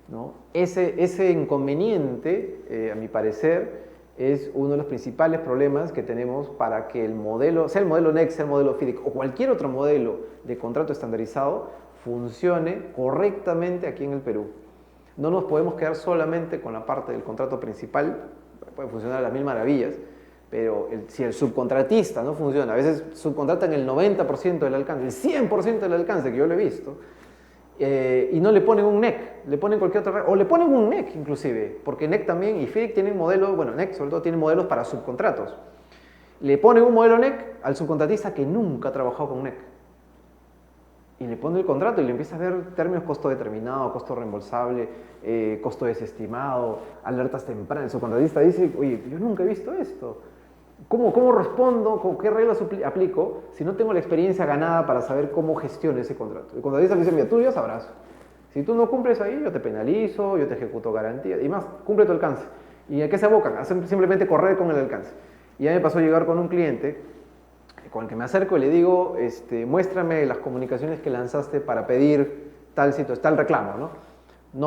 ¿no? Ese inconveniente, a mi parecer, es uno de los principales problemas que tenemos para que el modelo, sea el modelo NEC, sea el modelo FIDIC o cualquier otro modelo de contrato estandarizado, funcione correctamente aquí en el Perú. No nos podemos quedar solamente con la parte del contrato principal, puede funcionar a las mil maravillas, pero si el subcontratista no funciona, a veces subcontratan el 90% del alcance, el 100% del alcance que yo lo he visto, y no le ponen un NEC, le ponen cualquier otra regla, o le ponen un NEC inclusive, porque NEC también y FIDIC tienen modelos, bueno, NEC sobre todo tienen modelos para subcontratos. Le ponen un modelo NEC al subcontratista que nunca ha trabajado con NEC. Y le pone el contrato y le empieza a ver términos costo determinado, costo reembolsable, costo desestimado, alertas tempranas. El subcontratista dice, oye, yo nunca he visto esto. ¿Cómo respondo? ¿Con qué reglas aplico si no tengo la experiencia ganada para saber cómo gestiono ese contrato? El contratista le dice, mira, tú ya sabrás. Si tú no cumples ahí, yo te penalizo, yo te ejecuto garantía. Y más, cumple tu alcance. ¿Y a qué se abocan? A simplemente correr con el alcance. Y ya me pasó a llegar con un cliente con el que me acerco y le digo, muéstrame las comunicaciones que lanzaste para pedir tal reclamo, ¿no?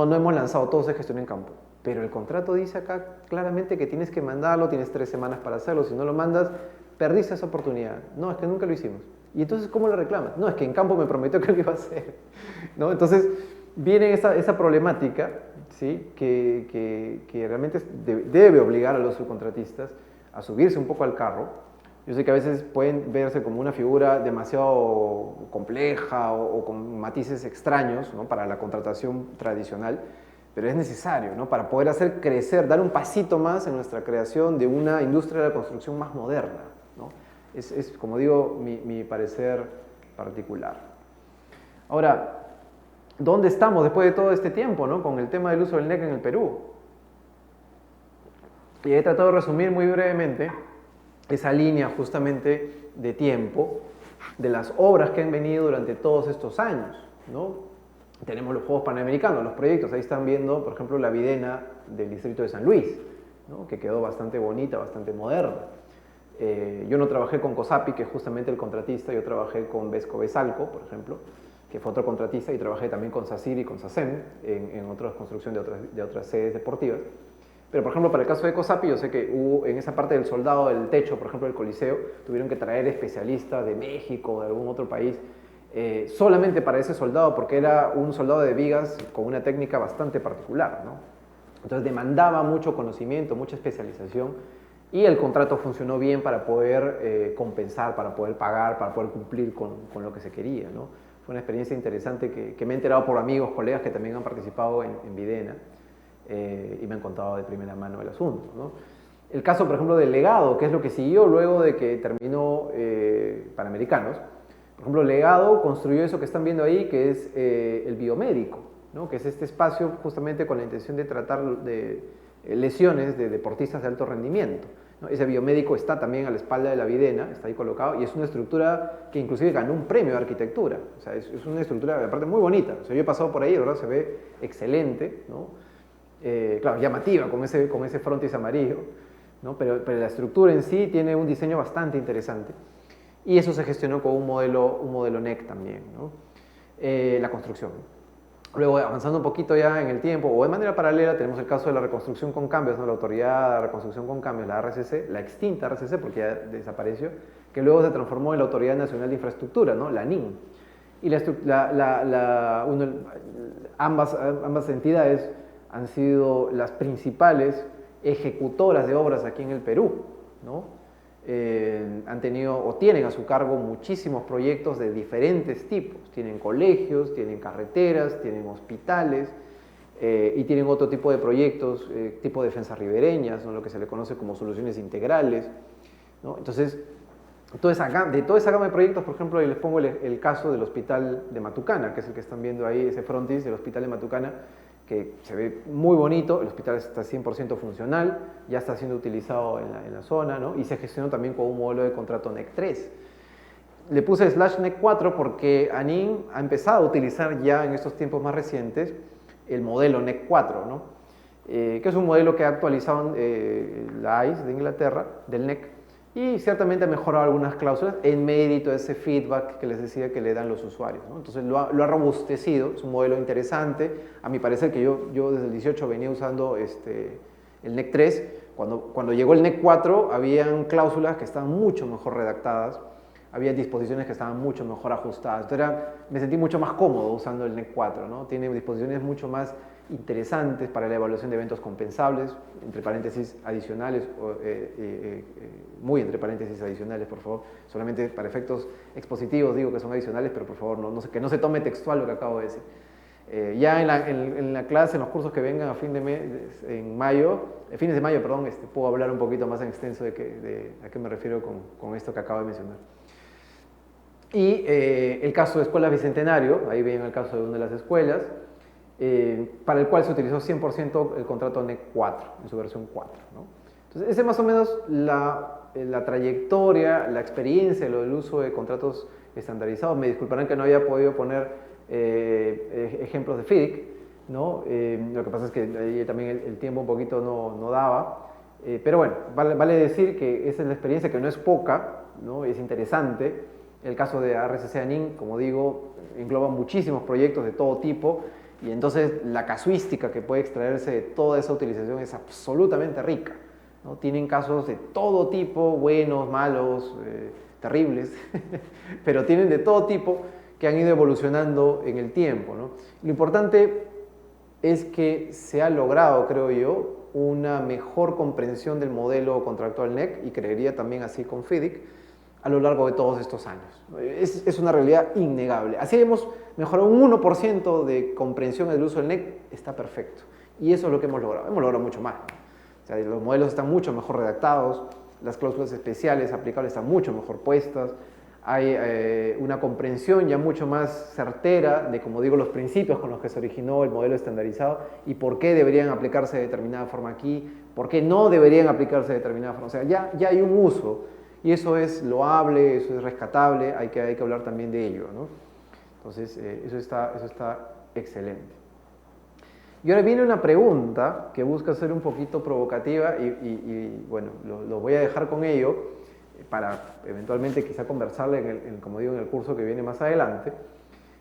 No hemos lanzado, todo se gestiona en campo. Pero el contrato dice acá claramente que tienes que mandarlo, tienes 3 semanas para hacerlo, si no lo mandas, perdiste esa oportunidad. No, es que nunca lo hicimos. ¿Y entonces cómo lo reclamas? No, es que en campo me prometió que lo iba a hacer, ¿no? Entonces viene esa problemática, ¿sí? que realmente debe obligar a los subcontratistas a subirse un poco al carro, Yo sé que a veces pueden verse como una figura demasiado compleja o con matices extraños, ¿no?, para la contratación tradicional, pero es necesario, ¿no?, para poder hacer crecer, dar un pasito más en nuestra creación de una industria de la construcción más moderna, ¿no? Es, como digo, mi parecer particular. Ahora, ¿dónde estamos después de todo este tiempo, ¿no?, con el tema del uso del NEC en el Perú? Y he tratado de resumir muy brevemente esa línea justamente de tiempo de las obras que han venido durante todos estos años, ¿no? Tenemos los Juegos Panamericanos, los proyectos, ahí están viendo, por ejemplo, la Videna del distrito de San Luis, ¿no?, que quedó bastante bonita, bastante moderna. Yo no trabajé con COSAPI, que es justamente el contratista, yo trabajé con Vesco Vesalco, por ejemplo, que fue otro contratista, y trabajé también con SACIR y con SACEM en otras construcciones de otras sedes deportivas. Pero, por ejemplo, para el caso de COSAPI, yo sé que hubo en esa parte del soldado del techo, por ejemplo, del Coliseo, tuvieron que traer especialistas de México o de algún otro país solamente para ese soldado, porque era un soldado de vigas con una técnica bastante particular, ¿no? Entonces demandaba mucho conocimiento, mucha especialización, y el contrato funcionó bien para poder compensar, para poder pagar, para poder cumplir con lo que se quería, ¿no? Fue una experiencia interesante que me he enterado por amigos, colegas que también han participado en Videna. Y me han contado de primera mano el asunto, ¿no? El caso, por ejemplo, del Legado, que es lo que siguió luego de que terminó Panamericanos. Por ejemplo, Legado construyó eso que están viendo ahí, que es el biomédico, ¿no?, que es este espacio justamente con la intención de tratar de lesiones de deportistas de alto rendimiento, ¿no? Ese biomédico está también a la espalda de la Videna, está ahí colocado, y es una estructura que inclusive ganó un premio de arquitectura. O sea, es una estructura, aparte, muy bonita. O sea, yo he pasado por ahí, de verdad, se ve excelente, ¿no? Claro, llamativa, con ese frontis amarillo, ¿no? Pero la estructura en sí tiene un diseño bastante interesante, y eso se gestionó con un modelo NEC también, ¿no? La construcción. Luego, avanzando un poquito ya en el tiempo, o de manera paralela, tenemos el caso de la reconstrucción con cambios, ¿no?, la Autoridad de Reconstrucción con Cambios, la RCC, la extinta RCC, porque ya desapareció, que luego se transformó en la Autoridad Nacional de Infraestructura, ¿no?, la ANIN. Y ambas entidades han sido las principales ejecutoras de obras aquí en el Perú, ¿no? Han tenido o tienen a su cargo muchísimos proyectos de diferentes tipos. Tienen colegios, tienen carreteras, tienen hospitales y tienen otro tipo de proyectos, tipo defensas ribereñas, ¿no?, lo que se le conoce como soluciones integrales, ¿no? Entonces, de toda esa gama de proyectos, por ejemplo, les pongo el caso del Hospital de Matucana, que es el que están viendo ahí, ese frontis del Hospital de Matucana, que se ve muy bonito. El hospital está 100% funcional, ya está siendo utilizado en la zona, ¿no?, y se gestionó también con un modelo de contrato NEC 3. Le puse /NEC 4 porque ANIN ha empezado a utilizar ya en estos tiempos más recientes el modelo NEC 4, ¿no? Que es un modelo que ha actualizado la ICE de Inglaterra, del NEC, y ciertamente ha mejorado algunas cláusulas en mérito de ese feedback que les decía que le dan los usuarios, ¿no? Entonces lo ha robustecido, es un modelo interesante. A mi parecer, que yo desde el 18 venía usando el NEC 3, cuando llegó el NEC 4 habían cláusulas que estaban mucho mejor redactadas, había disposiciones que estaban mucho mejor ajustadas. Entonces me sentí mucho más cómodo usando el NEC 4, ¿no? Tiene disposiciones mucho más interesantes para la evaluación de eventos compensables, entre paréntesis adicionales, muy entre paréntesis adicionales, por favor, solamente para efectos expositivos digo que son adicionales, pero por favor que no se tome textual lo que acabo de decir. Ya en la clase, en los cursos que vengan a fines de mayo, perdón, puedo hablar un poquito más en extenso de a qué me refiero con esto que acabo de mencionar. Y el caso de Escuelas Bicentenario, ahí ven el caso de una de las escuelas, para el cual se utilizó 100% el contrato NEC 4, en su versión 4, ¿no? Entonces, esa es más o menos la trayectoria, la experiencia, del uso de contratos estandarizados. Me disculparán que no haya podido poner ejemplos de FIDIC, ¿no? Lo que pasa es que ahí también el tiempo un poquito no daba, pero bueno, vale decir que esa es la experiencia, que no es poca, ¿no? Es interesante. El caso de RCC ANIN, como digo, engloba muchísimos proyectos de todo tipo, y entonces la casuística que puede extraerse de toda esa utilización es absolutamente rica, ¿no? Tienen casos de todo tipo, buenos, malos, terribles, pero tienen de todo tipo que han ido evolucionando en el tiempo, ¿no? Lo importante es que se ha logrado, creo yo, una mejor comprensión del modelo contractual NEC, y creería también así con FIDIC, a lo largo de todos estos años. Es una realidad innegable. Así hemos mejorado un 1% de comprensión del uso del NEC, está perfecto. Y eso es lo que hemos logrado. Hemos logrado mucho más. O sea, los modelos están mucho mejor redactados, las cláusulas especiales aplicables están mucho mejor puestas, hay una comprensión ya mucho más certera de, como digo, los principios con los que se originó el modelo estandarizado y por qué deberían aplicarse de determinada forma aquí, por qué no deberían aplicarse de determinada forma. O sea, ya hay un uso y eso es loable, eso es rescatable, hay que hablar también de ello, ¿no? Entonces, eso está excelente. Y ahora viene una pregunta que busca ser un poquito provocativa y bueno, lo voy a dejar con ello para eventualmente quizá conversarle, como digo, en el curso que viene más adelante.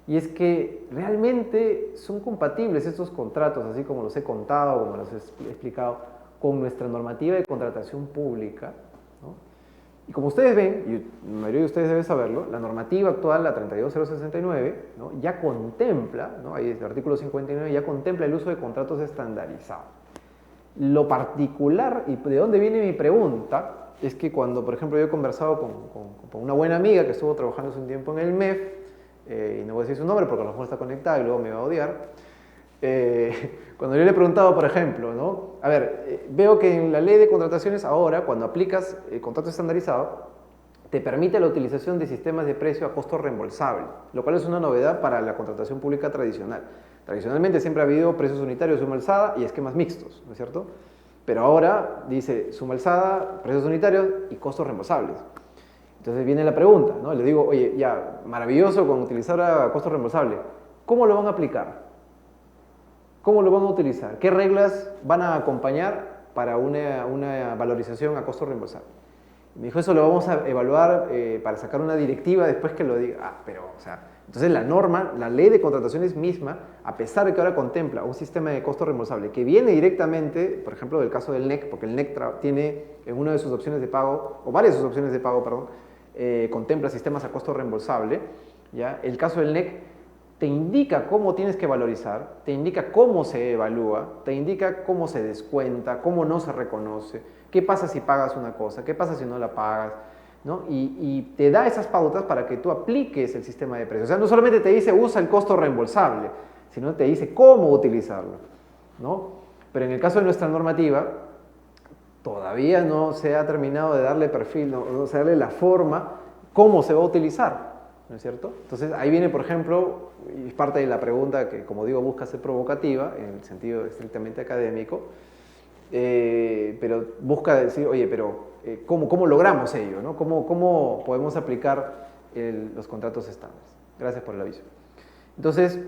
Y es que realmente son compatibles estos contratos, así como los he contado, como los he explicado, con nuestra normativa de contratación pública, ¿no? Y como ustedes ven, y la mayoría de ustedes deben saberlo, la normativa actual, la 32069, ¿no? Ya contempla, ¿no? Ahí el artículo 59 ya contempla el uso de contratos estandarizados. Lo particular, y de dónde viene mi pregunta, es que cuando, por ejemplo, yo he conversado con una buena amiga que estuvo trabajando hace un tiempo en el MEF, y no voy a decir su nombre porque a lo mejor está conectada y luego me va a odiar, cuando yo le he preguntado, por ejemplo, ¿no? A ver, veo que en la ley de contrataciones ahora, cuando aplicas el contrato estandarizado, te permite la utilización de sistemas de precio a costo reembolsable, lo cual es una novedad para la contratación pública tradicional. Tradicionalmente siempre ha habido precios unitarios, suma alzada y esquemas mixtos, ¿no es cierto? Pero ahora dice suma alzada, precios unitarios y costos reembolsables. Entonces viene la pregunta, ¿no? Le digo, oye, ya, maravilloso con utilizar a costo reembolsable. ¿Cómo lo van a aplicar? ¿Cómo lo van a utilizar? ¿Qué reglas van a acompañar para una valorización a costo reembolsable? Me dijo, eso lo vamos a evaluar para sacar una directiva después que lo diga. Ah, pero, o sea, entonces la norma, la ley de contrataciones misma, a pesar de que ahora contempla un sistema de costo reembolsable que viene directamente, por ejemplo, del caso del NEC, porque el NEC tiene en una de sus opciones de pago, o varias de sus opciones de pago, perdón, contempla sistemas a costo reembolsable, ¿ya? El caso del NEC te indica cómo tienes que valorizar, te indica cómo se evalúa, te indica cómo se descuenta, cómo no se reconoce, qué pasa si pagas una cosa, qué pasa si no la pagas, ¿no? Y te da esas pautas para que tú apliques el sistema de precios. O sea, no solamente te dice usa el costo reembolsable, sino te dice cómo utilizarlo, ¿no? Pero en el caso de nuestra normativa, todavía no se ha terminado de darle perfil, no se darle la forma, cómo se va a utilizar, ¿no es cierto? Entonces ahí viene, por ejemplo, y es parte de la pregunta que, como digo, busca ser provocativa, en el sentido estrictamente académico, pero busca decir, oye, pero ¿cómo logramos ello, ¿no? ¿Cómo podemos aplicar los contratos estándares? Gracias por el aviso. Entonces,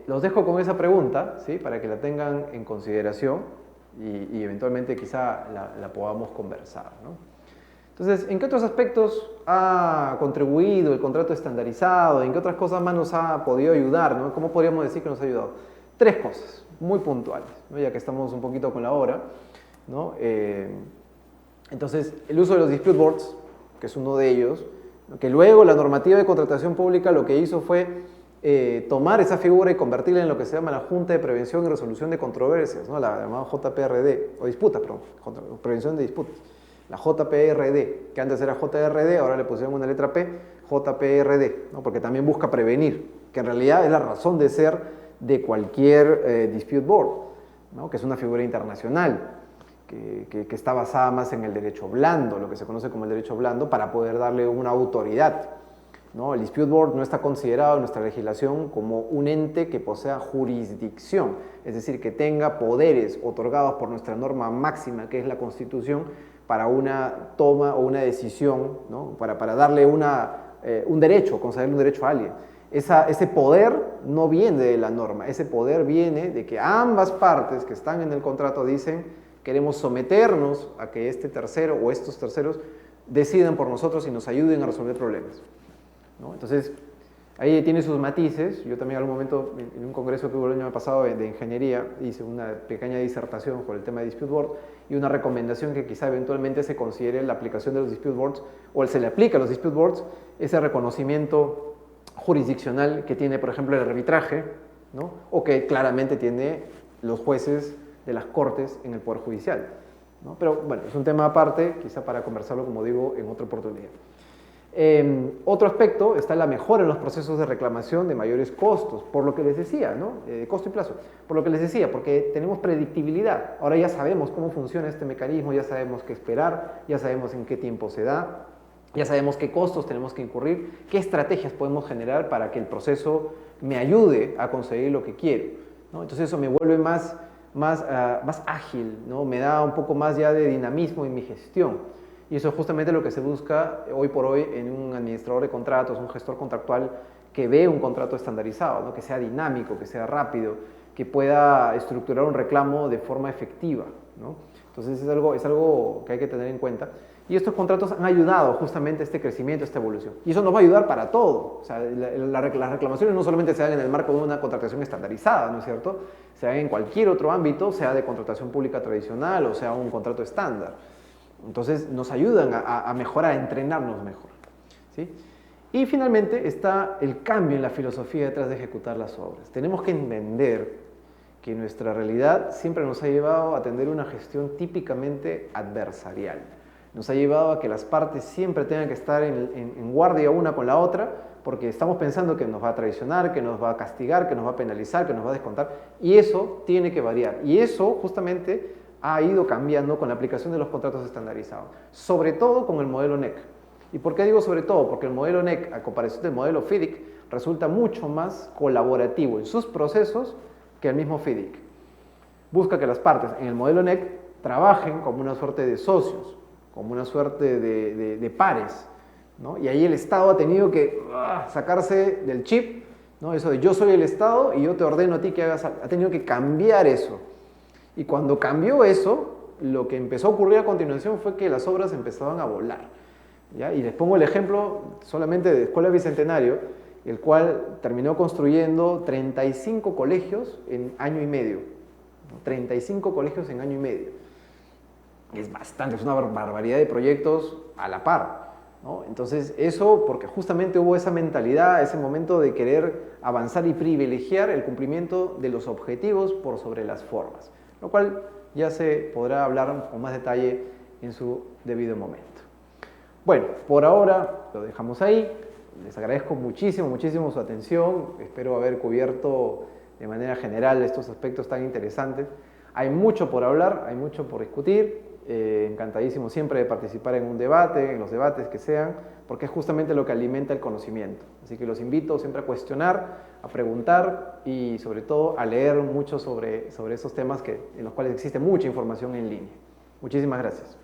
los dejo con esa pregunta, ¿sí? Para que la tengan en consideración y eventualmente quizá la podamos conversar, ¿no? Entonces, ¿en qué otros aspectos ha contribuido el contrato estandarizado? ¿En qué otras cosas más nos ha podido ayudar, ¿no? ¿Cómo podríamos decir que nos ha ayudado? Tres cosas muy puntuales, ¿no? Ya que estamos un poquito con la hora, ¿no? Entonces, el uso de los dispute boards, que es uno de ellos, ¿no? Que luego la normativa de contratación pública lo que hizo fue tomar esa figura y convertirla en lo que se llama la Junta de Prevención y Resolución de Controversias, ¿no? La llamada JPRD, o disputas, perdón, Prevención de Disputas. La JPRD, que antes era JRD, ahora le pusieron una letra P, JPRD, ¿no? Porque también busca prevenir, que en realidad es la razón de ser de cualquier dispute board, ¿no? Que es una figura internacional, que está basada más en el derecho blando, lo que se conoce como el derecho blando, para poder darle una autoridad, ¿no? El dispute board no está considerado en nuestra legislación como un ente que posea jurisdicción, es decir, que tenga poderes otorgados por nuestra norma máxima, que es la Constitución, para una toma o una decisión, ¿no? Para darle un derecho, concederle un derecho a alguien. Ese poder no viene de la norma, ese poder viene de que ambas partes que están en el contrato dicen queremos someternos a que este tercero o estos terceros decidan por nosotros y nos ayuden a resolver problemas, ¿no? Entonces, ahí tiene sus matices. Yo también en algún momento, en un congreso que hubo el año pasado de ingeniería, hice una pequeña disertación por el tema de dispute board y una recomendación que quizá eventualmente se considere la aplicación de los dispute boards, o se le aplica a los dispute boards ese reconocimiento jurisdiccional que tiene, por ejemplo, el arbitraje, ¿no? O que claramente tiene los jueces de las cortes en el Poder Judicial, ¿no? Pero bueno, es un tema aparte, quizá para conversarlo, como digo, en otra oportunidad. Otro aspecto está la mejora en los procesos de reclamación de mayores costos, por lo que les decía, ¿no? Costo y plazo, por lo que les decía, porque tenemos predictibilidad. Ahora ya sabemos cómo funciona este mecanismo, ya sabemos qué esperar, ya sabemos en qué tiempo se da, ya sabemos qué costos tenemos que incurrir, qué estrategias podemos generar para que el proceso me ayude a conseguir lo que quiero, ¿no? Entonces eso me vuelve más ágil, ¿no? Me da un poco más ya de dinamismo en mi gestión. Y eso es justamente lo que se busca hoy por hoy en un administrador de contratos, un gestor contractual que ve un contrato estandarizado, ¿no? Que sea dinámico, que sea rápido, que pueda estructurar un reclamo de forma efectiva, ¿no? Entonces es algo que hay que tener en cuenta. Y estos contratos han ayudado justamente a este crecimiento, a esta evolución. Y eso nos va a ayudar para todo. O sea, las reclamaciones no solamente se dan en el marco de una contratación estandarizada, ¿no es cierto? Se dan en cualquier otro ámbito, sea de contratación pública tradicional o sea un contrato estándar. Entonces nos ayudan a mejorar, a entrenarnos mejor, ¿sí? Y finalmente está el cambio en la filosofía detrás de ejecutar las obras. Tenemos que entender que nuestra realidad siempre nos ha llevado a atender una gestión típicamente adversarial. Nos ha llevado a que las partes siempre tengan que estar en guardia una con la otra, porque estamos pensando que nos va a traicionar, que nos va a castigar, que nos va a penalizar, que nos va a descontar, y eso tiene que variar. Y eso justamente ha ido cambiando con la aplicación de los contratos estandarizados, sobre todo con el modelo NEC. ¿Y por qué digo sobre todo? Porque el modelo NEC, a comparación del modelo FIDIC, resulta mucho más colaborativo en sus procesos que el mismo FIDIC. Busca que las partes en el modelo NEC trabajen como una suerte de socios, como una suerte de pares, ¿no? Y ahí el Estado ha tenido que sacarse del chip, ¿no? Eso de yo soy el Estado y yo te ordeno a ti que hagas algo. Ha tenido que cambiar eso. Y cuando cambió eso, lo que empezó a ocurrir a continuación fue que las obras empezaban a volar, ¿ya? Y les pongo el ejemplo solamente de Escuela Bicentenario, el cual terminó construyendo 35 colegios en año y medio. ¿No? 35 colegios en año y medio. Es bastante, es una barbaridad de proyectos a la par, ¿no? Entonces eso porque justamente hubo esa mentalidad, ese momento de querer avanzar y privilegiar el cumplimiento de los objetivos por sobre las formas, lo cual ya se podrá hablar con más detalle en su debido momento. Bueno, por ahora lo dejamos ahí. Les agradezco muchísimo, muchísimo su atención. Espero haber cubierto de manera general estos aspectos tan interesantes. Hay mucho por hablar, hay mucho por discutir. Encantadísimo siempre de participar en un debate, en los debates que sean, porque es justamente lo que alimenta el conocimiento. Así que los invito siempre a cuestionar, a preguntar y sobre todo a leer mucho sobre esos temas en los cuales existe mucha información en línea. Muchísimas gracias.